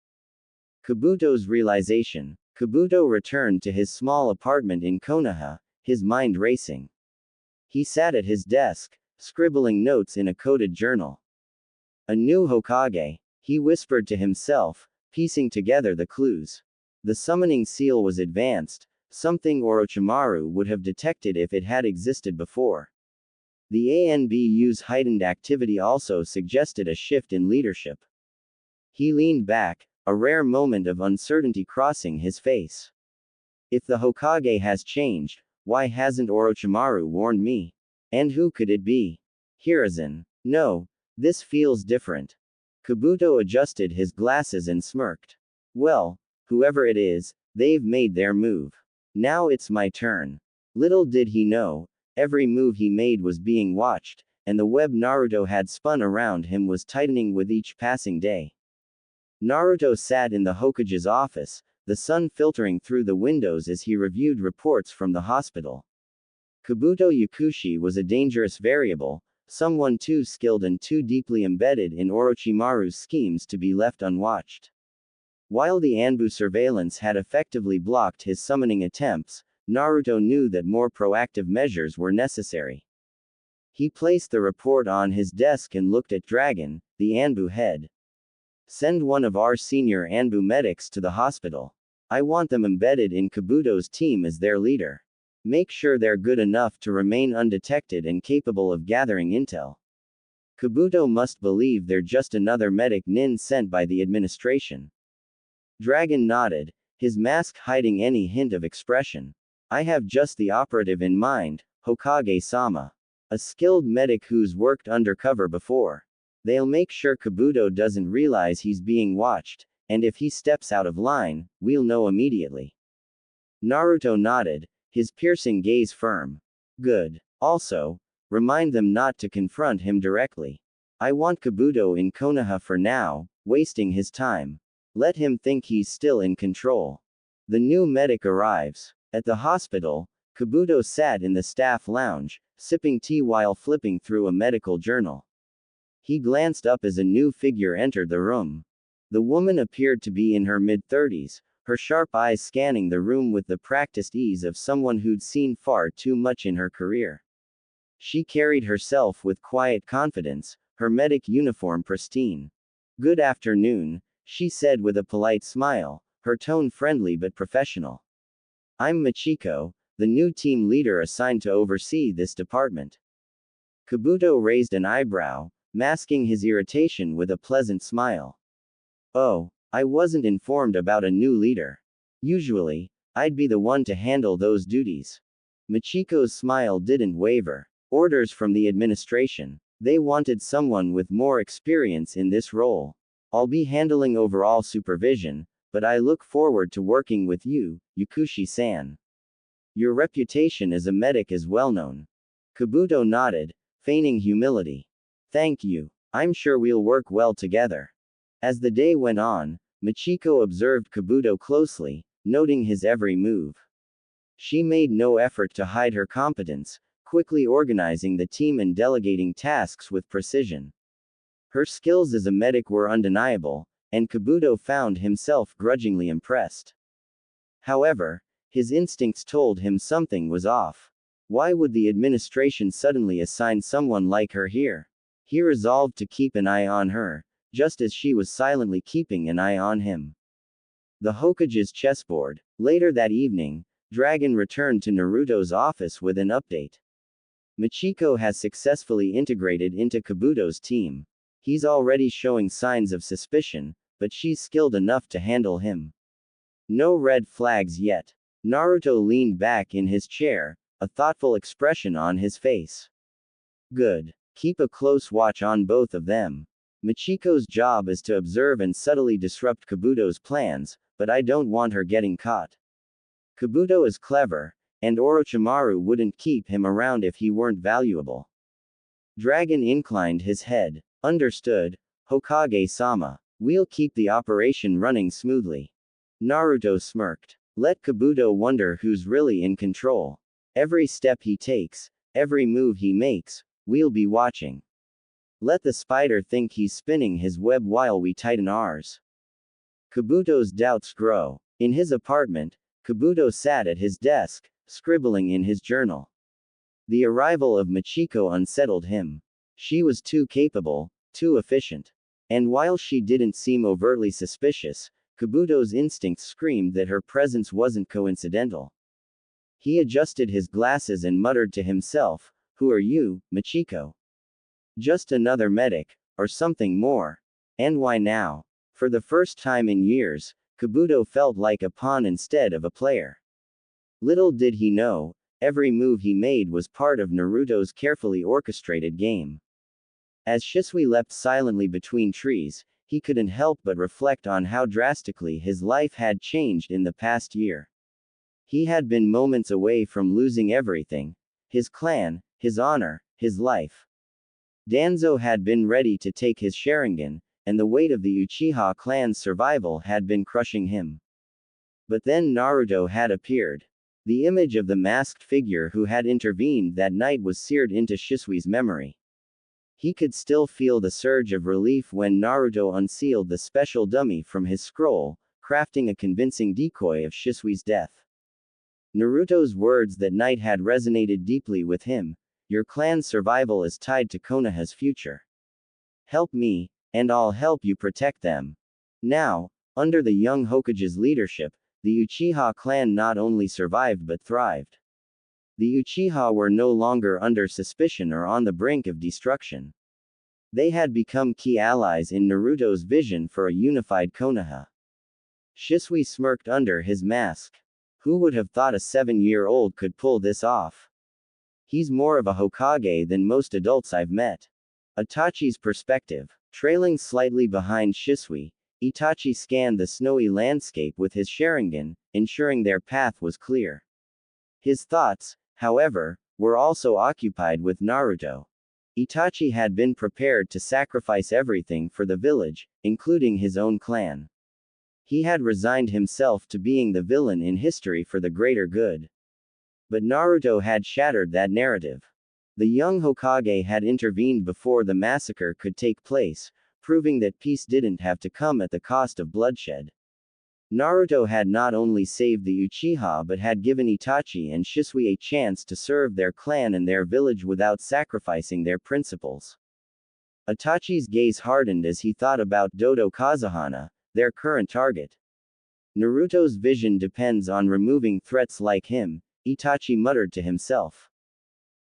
Speaker 1: Kabuto's realization. Kabuto returned to his small apartment in Konoha, his mind racing. He sat at his desk, scribbling notes in a coded journal. A new Hokage, he whispered to himself, piecing together the clues. The summoning seal was advanced, something Orochimaru would have detected if it had existed before. The ANBU's heightened activity also suggested a shift in leadership. He leaned back, a rare moment of uncertainty crossing his face. If the Hokage has changed, why hasn't Orochimaru warned me? And who could it be? Hiruzen. No, this feels different. Kabuto adjusted his glasses and smirked. Well, whoever it is, they've made their move. Now it's my turn. Little did he know, every move he made was being watched, and the web Naruto had spun around him was tightening with each passing day. Naruto sat in the Hokage's office, the sun filtering through the windows as he reviewed reports from the hospital. Kabuto Yakushi was a dangerous variable, someone too skilled and too deeply embedded in Orochimaru's schemes to be left unwatched. While the Anbu surveillance had effectively blocked his summoning attempts, Naruto knew that more proactive measures were necessary. He placed the report on his desk and looked at Dragon, the Anbu head. Send one of our senior Anbu medics to the hospital. I want them embedded in Kabuto's team as their leader. Make sure they're good enough to remain undetected and capable of gathering intel. Kabuto must believe they're just another medic nin sent by the administration. Dragon nodded, his mask hiding any hint of expression. I have just the operative in mind, Hokage-sama. A skilled medic who's worked undercover before. They'll make sure Kabuto doesn't realize he's being watched, and if he steps out of line, we'll know immediately. Naruto nodded, his piercing gaze firm. Good. Also, remind them not to confront him directly. I want Kabuto in Konoha for now, wasting his time. Let him think he's still in control. The new medic arrives. At the hospital, Kabuto sat in the staff lounge, sipping tea while flipping through a medical journal. He glanced up as a new figure entered the room. The woman appeared to be in her mid-30s, her sharp eyes scanning the room with the practiced ease of someone who'd seen far too much in her career. She carried herself with quiet confidence, her medic uniform pristine. Good afternoon, she said with a polite smile, her tone friendly but professional. I'm Machiko, the new team leader assigned to oversee this department. Kabuto raised an eyebrow, masking his irritation with a pleasant smile. Oh, I wasn't informed about a new leader. Usually, I'd be the one to handle those duties. Machiko's smile didn't waver. Orders from the administration. They wanted someone with more experience in this role. I'll be handling overall supervision, but I look forward to working with you, Yakushi-san. Your reputation as a medic is well known. Kabuto nodded, feigning humility. Thank you. I'm sure we'll work well together. As the day went on, Machiko observed Kabuto closely, noting his every move. She made no effort to hide her competence, quickly organizing the team and delegating tasks with precision. Her skills as a medic were undeniable, and Kabuto found himself grudgingly impressed. However, his instincts told him something was off. Why would the administration suddenly assign someone like her here? He resolved to keep an eye on her, just as she was silently keeping an eye on him. The Hokage's chessboard. Later that evening, Dragon returned to Naruto's office with an update. Machiko has successfully integrated into Kabuto's team. He's already showing signs of suspicion, but she's skilled enough to handle him. No red flags yet. Naruto leaned back in his chair, a thoughtful expression on his face. Good. Keep a close watch on both of them. Machiko's job is to observe and subtly disrupt Kabuto's plans, but I don't want her getting caught. Kabuto is clever, and Orochimaru wouldn't keep him around if he weren't valuable. Dragon inclined his head. Understood, Hokage-sama. We'll keep the operation running smoothly. Naruto smirked. Let Kabuto wonder who's really in control. Every step he takes, every move he makes, we'll be watching. Let the spider think he's spinning his web while we tighten ours. Kabuto's doubts grow. In his apartment, Kabuto sat at his desk, scribbling in his journal. The arrival of Machiko unsettled him. She was too capable, too efficient. And while she didn't seem overtly suspicious, Kabuto's instincts screamed that her presence wasn't coincidental. He adjusted his glasses and muttered to himself, "Who are you, Machiko? Just another medic, or something more? And why now?" For the first time in years, Kabuto felt like a pawn instead of a player. Little did he know, every move he made was part of Naruto's carefully orchestrated game. As Shisui leapt silently between trees, he couldn't help but reflect on how drastically his life had changed in the past year. He had been moments away from losing everything: his clan, his honor, his life. Danzo had been ready to take his Sharingan, and the weight of the Uchiha clan's survival had been crushing him. But then Naruto had appeared. The image of the masked figure who had intervened that night was seared into Shisui's memory. He could still feel the surge of relief when Naruto unsealed the special dummy from his scroll, crafting a convincing decoy of Shisui's death. Naruto's words that night had resonated deeply with him: "Your clan's survival is tied to Konoha's future. Help me, and I'll help you protect them." Now, under the young Hokage's leadership, the Uchiha clan not only survived but thrived. The Uchiha were no longer under suspicion or on the brink of destruction. They had become key allies in Naruto's vision for a unified Konoha. Shisui smirked under his mask. Who would have thought a 7-year-old could pull this off? He's more of a Hokage than most adults I've met. Itachi's perspective. Trailing slightly behind Shisui, Itachi scanned the snowy landscape with his Sharingan, ensuring their path was clear. His thoughts, however, were also occupied with Naruto. Itachi had been prepared to sacrifice everything for the village, including his own clan. He had resigned himself to being the villain in history for the greater good. But Naruto had shattered that narrative. The young Hokage had intervened before the massacre could take place, proving that peace didn't have to come at the cost of bloodshed. Naruto had not only saved the Uchiha but had given Itachi and Shisui a chance to serve their clan and their village without sacrificing their principles. Itachi's gaze hardened as he thought about Dodo Kazuhana, their current target. Naruto's vision depends on removing threats like him, Itachi muttered to himself.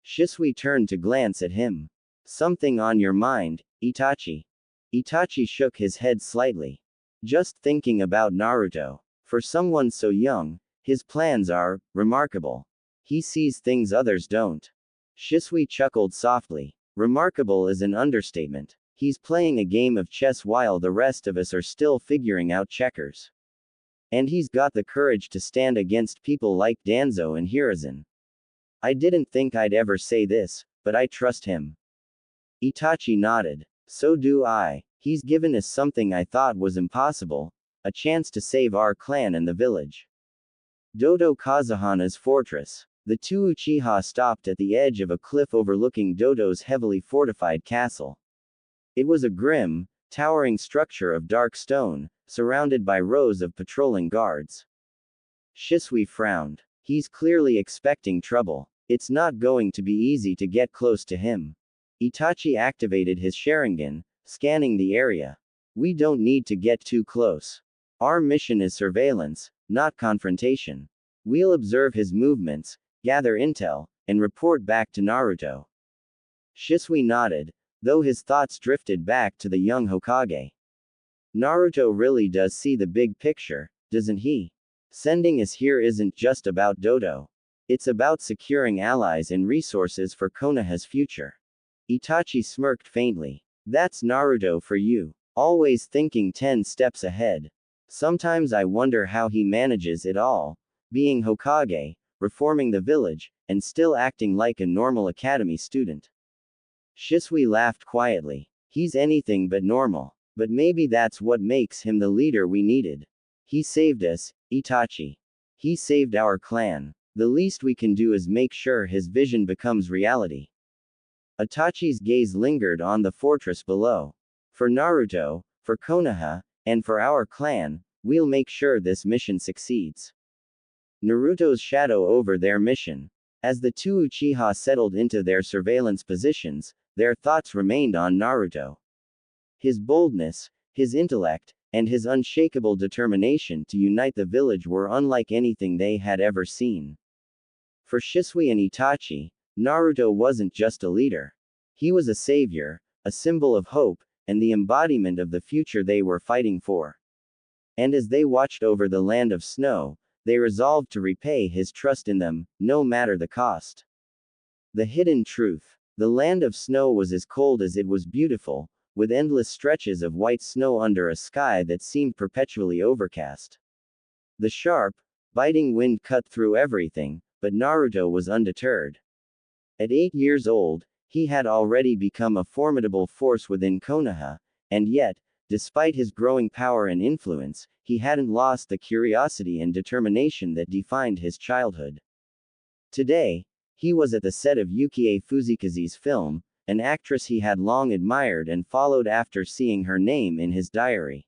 Speaker 1: Shisui turned to glance at him. Something on your mind, Itachi? Itachi shook his head slightly. Just thinking about Naruto. For someone so young, his plans are remarkable. He sees things others don't. Shisui chuckled softly. Remarkable is an understatement. He's playing a game of chess while the rest of us are still figuring out checkers. And he's got the courage to stand against people like Danzo and Hiruzen. I didn't think I'd ever say this, but I trust him. Itachi nodded. So do I. He's given us something I thought was impossible: a chance to save our clan and the village. Dodo Kazuhana's fortress. The two Uchiha stopped at the edge of a cliff overlooking Dodo's heavily fortified castle. It was a grim, towering structure of dark stone, surrounded by rows of patrolling guards. Shisui frowned. He's clearly expecting trouble. It's not going to be easy to get close to him. Itachi activated his Sharingan, scanning the area. We don't need to get too close. Our mission is surveillance, not confrontation. We'll observe his movements, gather intel, and report back to Naruto. Shisui nodded, though his thoughts drifted back to the young Hokage. Naruto really does see the big picture, doesn't he? Sending us here isn't just about Dodo. It's about securing allies and resources for Konoha's future. Itachi smirked faintly. That's Naruto for you. Always thinking 10 steps ahead. Sometimes I wonder how he manages it all. Being Hokage, reforming the village, and still acting like a normal academy student. Shisui laughed quietly. He's anything but normal. But maybe that's what makes him the leader we needed. He saved us, Itachi. He saved our clan. The least we can do is make sure his vision becomes reality. Itachi's gaze lingered on the fortress below. For Naruto, for Konoha, and for our clan, we'll make sure this mission succeeds. Naruto's shadow over their mission. As the two Uchiha settled into their surveillance positions, their thoughts remained on Naruto. His boldness, his intellect, and his unshakable determination to unite the village were unlike anything they had ever seen. For Shisui and Itachi, Naruto wasn't just a leader. He was a savior, a symbol of hope, and the embodiment of the future they were fighting for. And as they watched over the land of snow, they resolved to repay his trust in them, no matter the cost. The hidden truth. The land of snow was as cold as it was beautiful, with endless stretches of white snow under a sky that seemed perpetually overcast. The sharp, biting wind cut through everything, but Naruto was undeterred. At 8 years old, he had already become a formidable force within Konoha, and yet, despite his growing power and influence, he hadn't lost the curiosity and determination that defined his childhood. Today, he was at the set of Yukie Fuzikaze's film, an actress he had long admired and followed after seeing her name in his diary.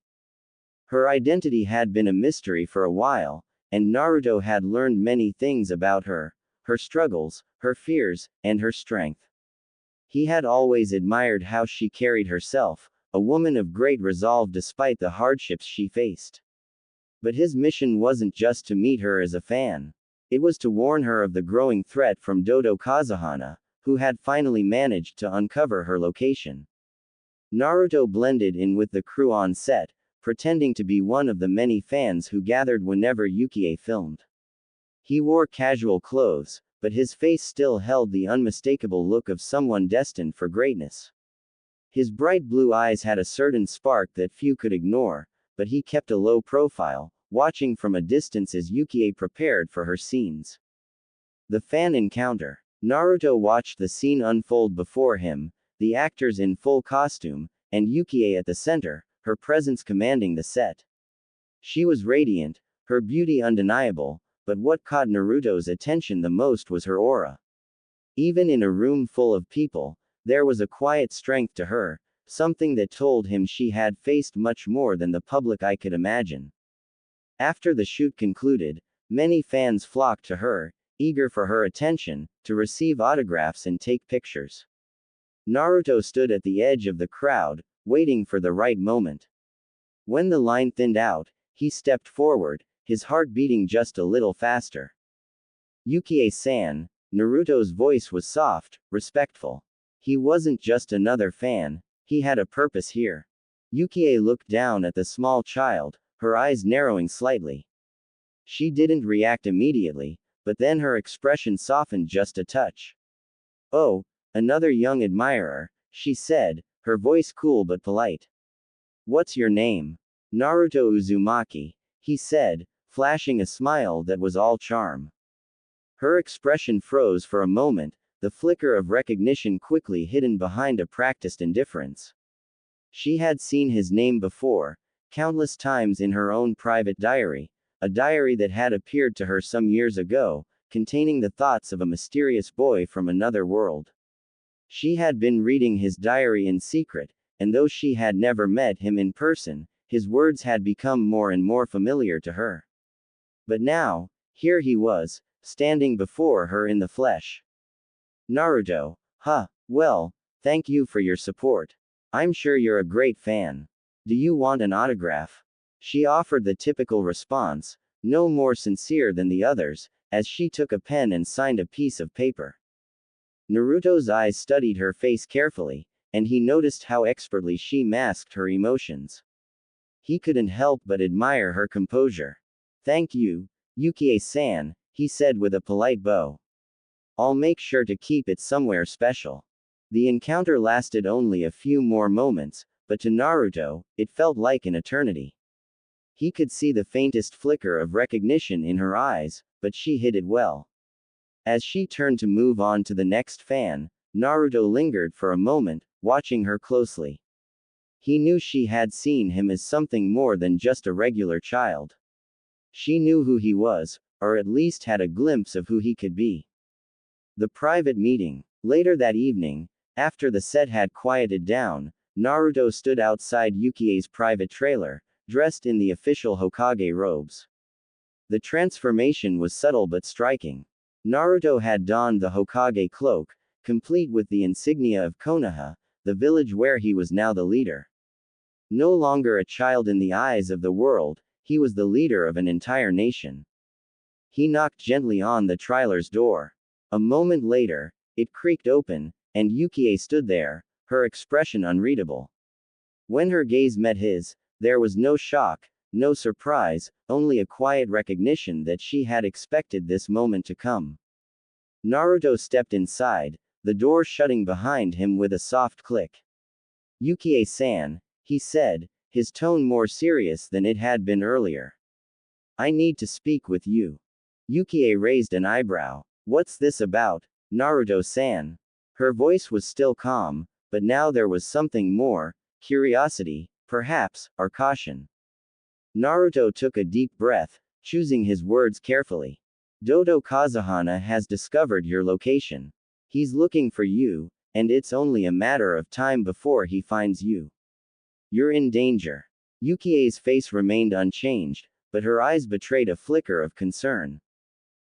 Speaker 1: Her identity had been a mystery for a while, and Naruto had learned many things about her, her struggles, her fears, and her strength. He had always admired how she carried herself, a woman of great resolve despite the hardships she faced. But his mission wasn't just to meet her as a fan. It was to warn her of the growing threat from Dodo Kazuhana, who had finally managed to uncover her location. Naruto blended in with the crew on set, pretending to be one of the many fans who gathered whenever Yukie filmed. He wore casual clothes, but his face still held the unmistakable look of someone destined for greatness. His bright blue eyes had a certain spark that few could ignore, but he kept a low profile, watching from a distance as Yukie prepared for her scenes. The fan encounter. Naruto watched the scene unfold before him, the actors in full costume, and Yukie at the center, her presence commanding the set. She was radiant, her beauty undeniable, but what caught Naruto's attention the most was her aura. Even in a room full of people, there was a quiet strength to her, something that told him she had faced much more than the public eye could imagine. After the shoot concluded, many fans flocked to her, eager for her attention, to receive autographs and take pictures. Naruto stood at the edge of the crowd, waiting for the right moment. When the line thinned out, he stepped forward, his heart beating just a little faster. Yukie-san, Naruto's voice was soft, respectful. He wasn't just another fan, he had a purpose here. Yukie looked down at the small child, her eyes narrowing slightly. She didn't react immediately, but then her expression softened just a touch. "Oh, another young admirer," she said, her voice cool but polite. "What's your name?" "Naruto Uzumaki," he said, flashing a smile that was all charm. Her expression froze for a moment, the flicker of recognition quickly hidden behind a practiced indifference. She had seen his name before, countless times in her own private diary, a diary that had appeared to her some years ago, containing the thoughts of a mysterious boy from another world. She had been reading his diary in secret, and though she had never met him in person, his words had become more and more familiar to her. But now, here he was, standing before her in the flesh. "Naruto, huh, well, thank you for your support. I'm sure you're a great fan. Do you want an autograph?" She offered the typical response, no more sincere than the others, as she took a pen and signed a piece of paper. Naruto's eyes studied her face carefully, and he noticed how expertly she masked her emotions. He couldn't help but admire her composure. "Thank you, Yukie-san," he said with a polite bow. "I'll make sure to keep it somewhere special." The encounter lasted only a few more moments, but to Naruto, it felt like an eternity. He could see the faintest flicker of recognition in her eyes, but she hid it well. As she turned to move on to the next fan, Naruto lingered for a moment, watching her closely. He knew she had seen him as something more than just a regular child. She knew who he was, or at least had a glimpse of who he could be. The private meeting. Later that evening, after the set had quieted down, Naruto stood outside Yukie's private trailer, dressed in the official Hokage robes. The transformation was subtle but striking. Naruto had donned the Hokage cloak, complete with the insignia of Konoha, the village where he was now the leader. No longer a child in the eyes of the world, he was the leader of an entire nation. He knocked gently on the trailer's door. A moment later, it creaked open, and Yukie stood there, her expression unreadable. When her gaze met his, there was no shock, No surprise, only a quiet recognition that she had expected this moment to come. Naruto stepped inside, the door shutting behind him with a soft click. Yukie-san, he said, his tone more serious than it had been earlier. I need to speak with you. Yukie raised an eyebrow. What's this about, Naruto-san? Her voice was still calm, but now there was something more, curiosity, perhaps, or caution. Naruto took a deep breath, choosing his words carefully. Dodo Kazuhana has discovered your location. He's looking for you, and it's only a matter of time before he finds you. You're in danger. Yukie's face remained unchanged, but her eyes betrayed a flicker of concern.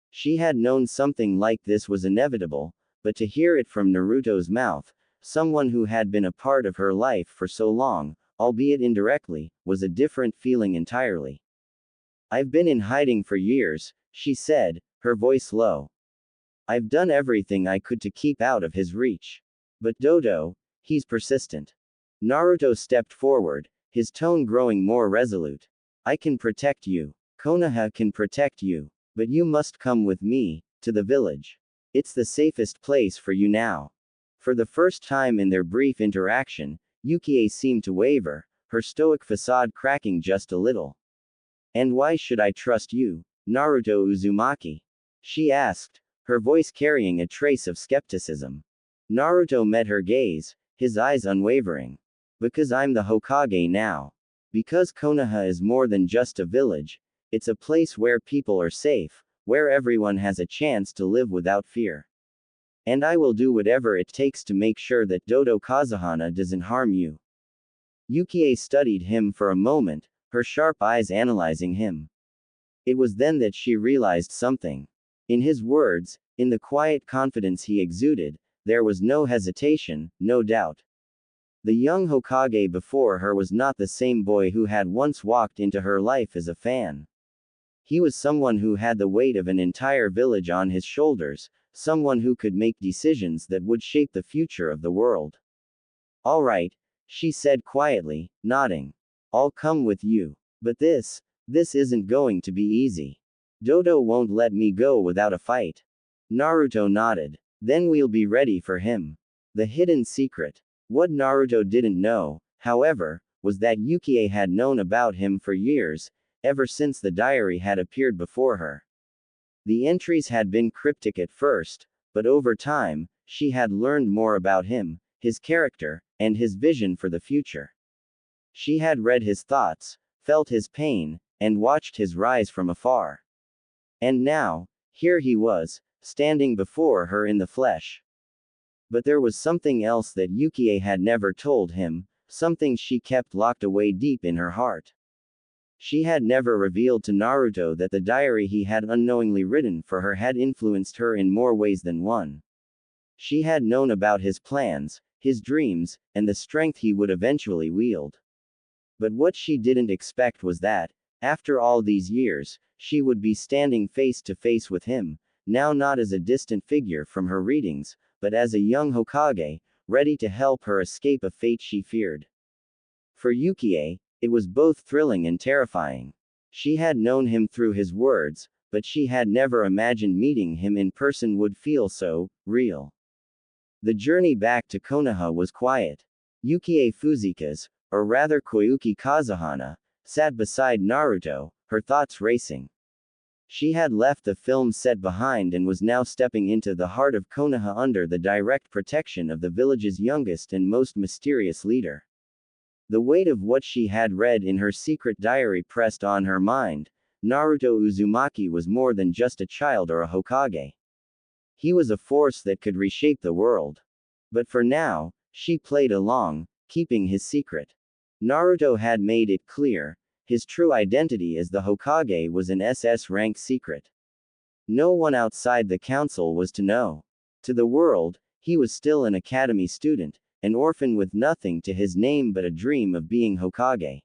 Speaker 1: She had known something like this was inevitable, but to hear it from Naruto's mouth, someone who had been a part of her life for so long, albeit indirectly, was a different feeling entirely. I've been in hiding for years, she said, her voice low. I've done everything I could to keep out of his reach. But Dodo, he's persistent. Naruto stepped forward, his tone growing more resolute. I can protect you. Konoha can protect you. But you must come with me, to the village. It's the safest place for you now. For the first time in their brief interaction, Yukie seemed to waver, her stoic facade cracking just a little. And why should I trust you, Naruto Uzumaki? She asked, her voice carrying a trace of skepticism. Naruto met her gaze, his eyes unwavering. Because I'm the Hokage now. Because Konoha is more than just a village. It's a place where people are safe, where everyone has a chance to live without fear. And I will do whatever it takes to make sure that Dodo Kazuhana doesn't harm you. Yukie studied him for a moment, her sharp eyes analyzing him. It was then that she realized something. In his words, in the quiet confidence he exuded, there was no hesitation, no doubt. The young Hokage before her was not the same boy who had once walked into her life as a fan. He was someone who had the weight of an entire village on his shoulders, someone who could make decisions that would shape the future of the world. All right, she said quietly, nodding. I'll come with you. But this isn't going to be easy. Dodo won't let me go without a fight. Naruto nodded. Then we'll be ready for him. The hidden secret. What Naruto didn't know, however, was that Yukie had known about him for years, ever since the diary had appeared before her. The entries had been cryptic at first, but over time, she had learned more about him, his character, and his vision for the future. She had read his thoughts, felt his pain, and watched his rise from afar. And now, here he was, standing before her in the flesh. But there was something else that Yukie had never told him, something she kept locked away deep in her heart. She had never revealed to Naruto that the diary he had unknowingly written for her had influenced her in more ways than one. She had known about his plans, his dreams, and the strength he would eventually wield. But what she didn't expect was that, after all these years, she would be standing face to face with him, now not as a distant figure from her readings, but as a young Hokage, ready to help her escape a fate she feared. For Yukie, it was both thrilling and terrifying. She had known him through his words, but she had never imagined meeting him in person would feel so real. The journey back to Konoha was quiet. Yukie Fuzika's, or rather Koyuki Kazuhana, sat beside Naruto, her thoughts racing. She had left the film set behind and was now stepping into the heart of Konoha under the direct protection of the village's youngest and most mysterious leader. The weight of what she had read in her secret diary pressed on her mind. Naruto Uzumaki was more than just a child or a Hokage. He was a force that could reshape the world. But for now, she played along, keeping his secret. Naruto had made it clear, his true identity as the Hokage was an SS-rank secret. No one outside the council was to know. To the world, he was still an academy student, an orphan with nothing to his name but a dream of being Hokage.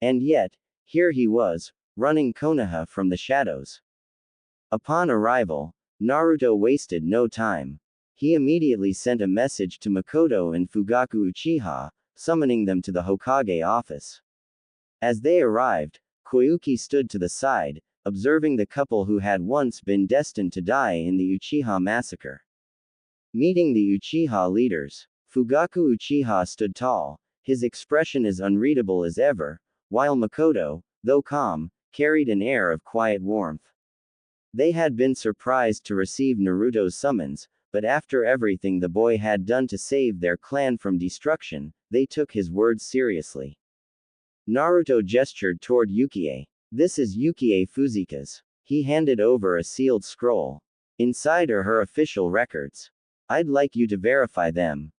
Speaker 1: And yet, here he was, running Konoha from the shadows. Upon arrival, Naruto wasted no time. He immediately sent a message to Makoto and Fugaku Uchiha, summoning them to the Hokage office. As they arrived, Koyuki stood to the side, observing the couple who had once been destined to die in the Uchiha massacre. Meeting the Uchiha leaders, Fugaku Uchiha stood tall, his expression as unreadable as ever, while Makoto, though calm, carried an air of quiet warmth. They had been surprised to receive Naruto's summons, but after everything the boy had done to save their clan from destruction, they took his words seriously. Naruto gestured toward Yukie. This is Yukie Fuzika's. He handed over a sealed scroll. Inside are her official records. I'd like you to verify them.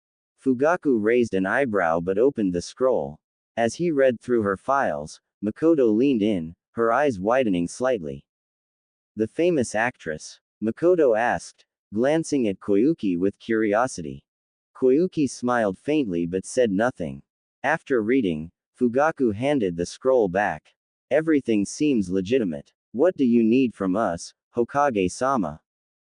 Speaker 1: Fugaku raised an eyebrow but opened the scroll. As he read through her files, Makoto leaned in, her eyes widening slightly. The famous actress? Makoto asked, glancing at Koyuki with curiosity. Koyuki smiled faintly but said nothing. After reading, Fugaku handed the scroll back. Everything seems legitimate. What do you need from us, Hokage-sama?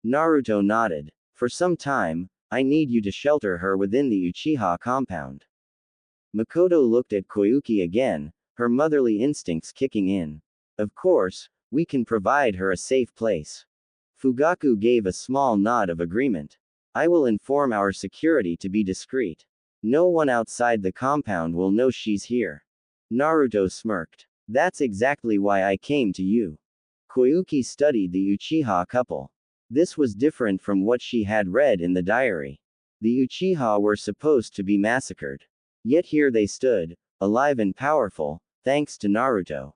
Speaker 1: Naruto nodded. For some time, I need you to shelter her within the Uchiha compound. Makoto looked at Koyuki again, her motherly instincts kicking in. Of course, we can provide her a safe place. Fugaku gave a small nod of agreement. I will inform our security to be discreet. No one outside the compound will know she's here. Naruto smirked. That's exactly why I came to you. Koyuki studied the Uchiha couple. This was different from what she had read in the diary. The Uchiha were supposed to be massacred. Yet here they stood, alive and powerful, thanks to Naruto.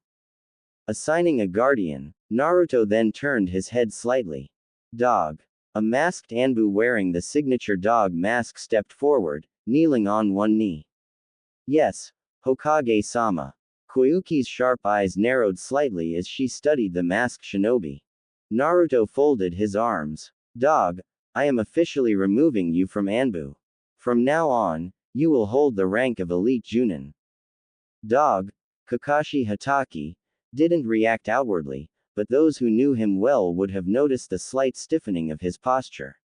Speaker 1: Assigning a guardian, Naruto then turned his head slightly. Dog. A masked Anbu wearing the signature dog mask stepped forward, kneeling on one knee. Yes, Hokage-sama. Koyuki's sharp eyes narrowed slightly as she studied the masked shinobi. Naruto folded his arms. Dog, I am officially removing you from Anbu. From now on, you will hold the rank of elite Junin. Dog, Kakashi Hatake, didn't react outwardly, but those who knew him well would have noticed the slight stiffening of his posture.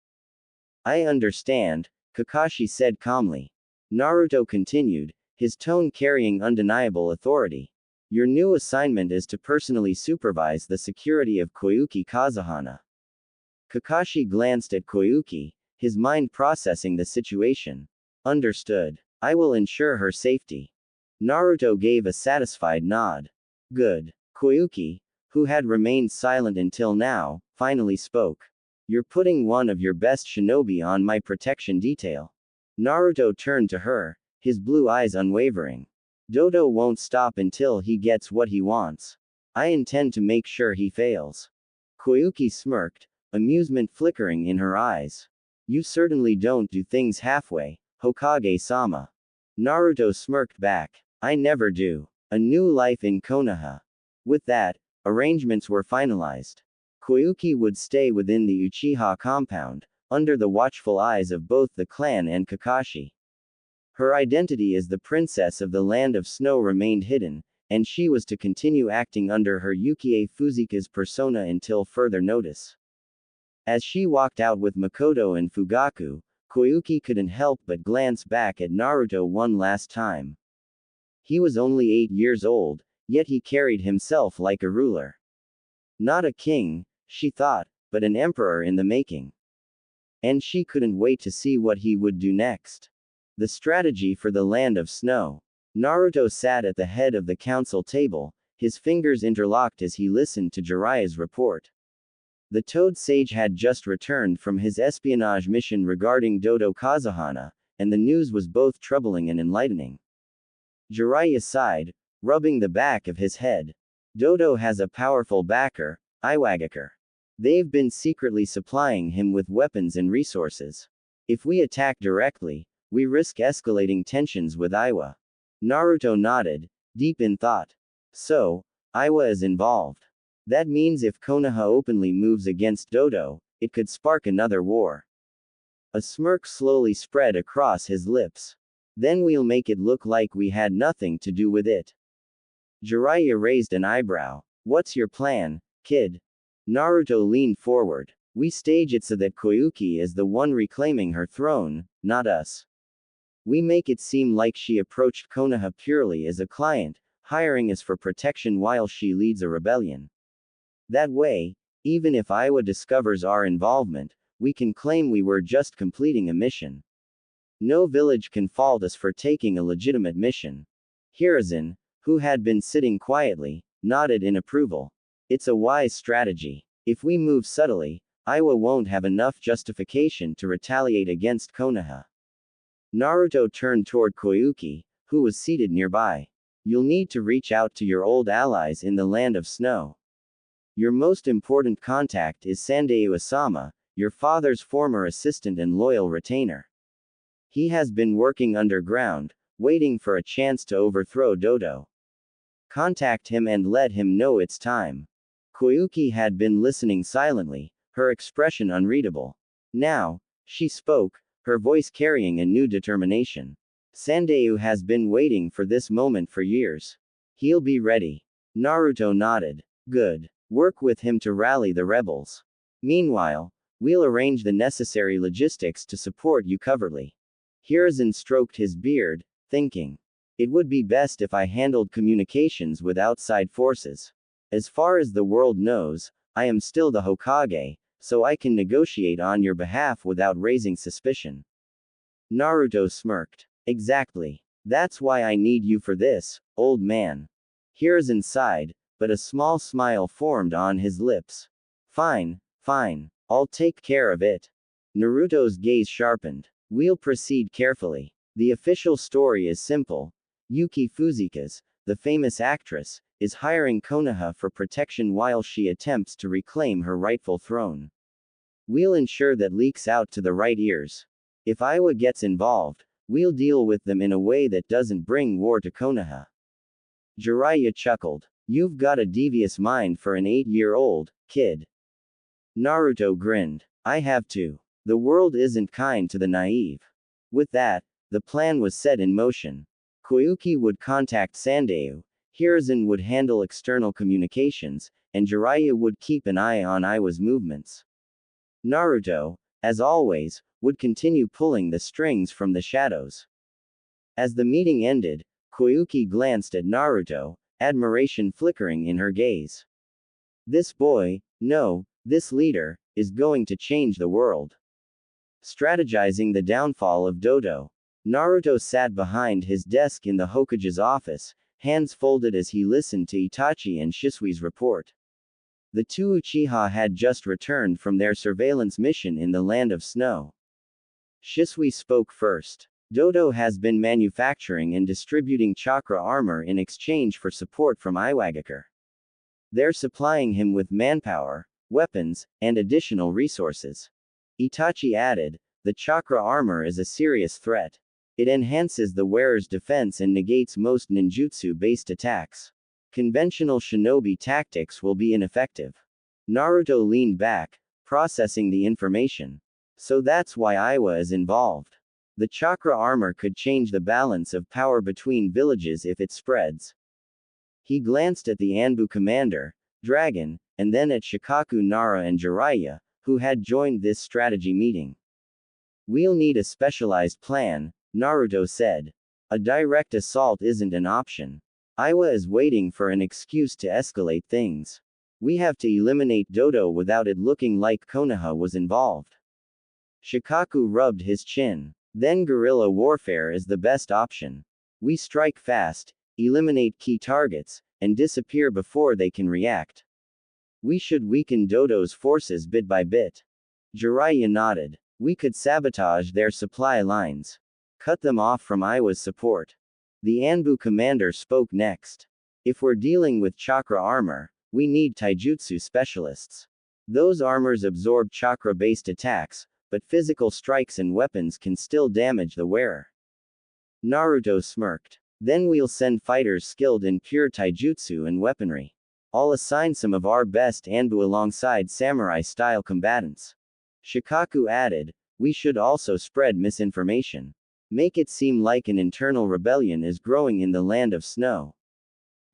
Speaker 1: I understand, Kakashi said calmly. Naruto continued, his tone carrying undeniable authority. Your new assignment is to personally supervise the security of Koyuki Kazuhana. Kakashi glanced at Koyuki, his mind processing the situation. Understood. I will ensure her safety. Naruto gave a satisfied nod. Good. Koyuki, who had remained silent until now, finally spoke. You're putting one of your best shinobi on my protection detail. Naruto turned to her, his blue eyes unwavering. Dodo won't stop until he gets what he wants. I intend to make sure he fails. Koyuki smirked, amusement flickering in her eyes. You certainly don't do things halfway, Hokage-sama. Naruto smirked back. I never do. A new life in Konoha. With that, arrangements were finalized. Koyuki would stay within the Uchiha compound, under the watchful eyes of both the clan and Kakashi. Her identity as the princess of the land of snow remained hidden, and she was to continue acting under her Yukie Fuzika's persona until further notice. As she walked out with Makoto and Fugaku, Koyuki couldn't help but glance back at Naruto one last time. He was only 8 years old, yet he carried himself like a ruler. Not a king, she thought, but an emperor in the making. And she couldn't wait to see what he would do next. The strategy for the land of snow. Naruto sat at the head of the council table, his fingers interlocked as he listened to Jiraiya's report. The Toad Sage had just returned from his espionage mission regarding Dodo Kazuhana, and the news was both troubling and enlightening. Jiraiya sighed, rubbing the back of his head. Dodo has a powerful backer, Iwagakure. They've been secretly supplying him with weapons and resources. If we attack directly, we risk escalating tensions with Iwa. Naruto nodded, deep in thought. So, Iwa is involved. That means if Konoha openly moves against Dodo, it could spark another war. A smirk slowly spread across his lips. Then we'll make it look like we had nothing to do with it. Jiraiya raised an eyebrow. What's your plan, kid? Naruto leaned forward. We stage it so that Koyuki is the one reclaiming her throne, not us. We make it seem like she approached Konoha purely as a client, hiring us for protection while she leads a rebellion. That way, even if Iwa discovers our involvement, we can claim we were just completing a mission. No village can fault us for taking a legitimate mission. Hiruzen, who had been sitting quietly, nodded in approval. It's a wise strategy. If we move subtly, Iwa won't have enough justification to retaliate against Konoha. Naruto turned toward Koyuki, who was seated nearby. You'll need to reach out to your old allies in the Land of Snow. Your most important contact is Sandayu Asama, your father's former assistant and loyal retainer. He has been working underground, waiting for a chance to overthrow Dodo. Contact him and let him know it's time. Koyuki had been listening silently, her expression unreadable. Now, she spoke, her voice carrying a new determination. Sandayu has been waiting for this moment for years. He'll be ready. Naruto nodded. Good. Work with him to rally the rebels. Meanwhile, we'll arrange the necessary logistics to support you covertly. Hiruzen stroked his beard, thinking. It would be best if I handled communications with outside forces. As far as the world knows, I am still the Hokage, so I can negotiate on your behalf without raising suspicion. Naruto smirked. Exactly. That's why I need you for this, old man. Hiruzen sighed, but a small smile formed on his lips. Fine, fine. I'll take care of it. Naruto's gaze sharpened. We'll proceed carefully. The official story is simple. Yuki Fuzika's, the famous actress, is hiring Konoha for protection while she attempts to reclaim her rightful throne. We'll ensure that leaks out to the right ears. If Iwa gets involved, we'll deal with them in a way that doesn't bring war to Konoha. Jiraiya chuckled. You've got a devious mind for an 8-year-old kid. Naruto grinned. I have to. The world isn't kind to the naive. With that, the plan was set in motion. Koyuki would contact Sandayu, Hiruzen would handle external communications, and Jiraiya would keep an eye on Iwa's movements. Naruto, as always, would continue pulling the strings from the shadows. As the meeting ended, Koyuki glanced at Naruto, admiration flickering in her gaze. This boy, no, this leader, is going to change the world. Strategizing the downfall of Dodo. Naruto sat behind his desk in the Hokage's office, hands folded as he listened to Itachi and Shisui's report. The two Uchiha had just returned from their surveillance mission in the Land of Snow. Shisui spoke first. Dodo has been manufacturing and distributing chakra armor in exchange for support from Iwagakure. They're supplying him with manpower, weapons, and additional resources. Itachi added, the chakra armor is a serious threat. It enhances the wearer's defense and negates most ninjutsu-based attacks. Conventional shinobi tactics will be ineffective. Naruto leaned back, processing the information. So that's why Iwa is involved. The chakra armor could change the balance of power between villages if it spreads. He glanced at the Anbu commander, Dragon, and then at Shikaku Nara and Jiraiya, who had joined this strategy meeting. We'll need a specialized plan, Naruto said. A direct assault isn't an option. Iwa is waiting for an excuse to escalate things. We have to eliminate Dodo without it looking like Konoha was involved. Shikaku rubbed his chin. Then guerrilla warfare is the best option. We strike fast, eliminate key targets, and disappear before they can react. We should weaken Dodo's forces bit by bit. Jiraiya nodded. We could sabotage their supply lines. Cut them off from Iwa's support. The Anbu commander spoke next. If we're dealing with chakra armor, we need taijutsu specialists. Those armors absorb chakra-based attacks, but physical strikes and weapons can still damage the wearer. Naruto smirked. Then we'll send fighters skilled in pure taijutsu and weaponry. I'll assign some of our best Anbu alongside samurai-style combatants. Shikaku added, we should also spread misinformation. Make it seem like an internal rebellion is growing in the Land of Snow.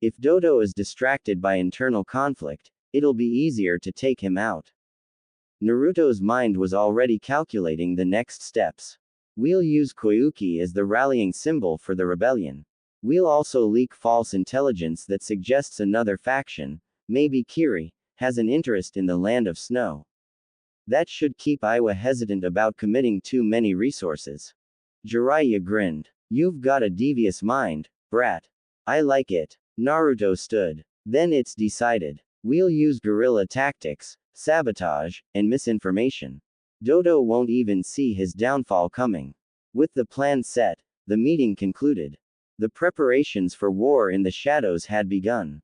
Speaker 1: If Dodo is distracted by internal conflict, it'll be easier to take him out. Naruto's mind was already calculating the next steps. We'll use Koyuki as the rallying symbol for the rebellion. We'll also leak false intelligence that suggests another faction, maybe Kiri, has an interest in the land of snow. That should keep Iwa hesitant about committing too many resources. Jiraiya grinned. You've got a devious mind, brat. I like it. Naruto stood. Then it's decided. We'll use guerrilla tactics, sabotage, and misinformation. Dodo won't even see his downfall coming. With the plan set, the meeting concluded. The preparations for war in the shadows had begun.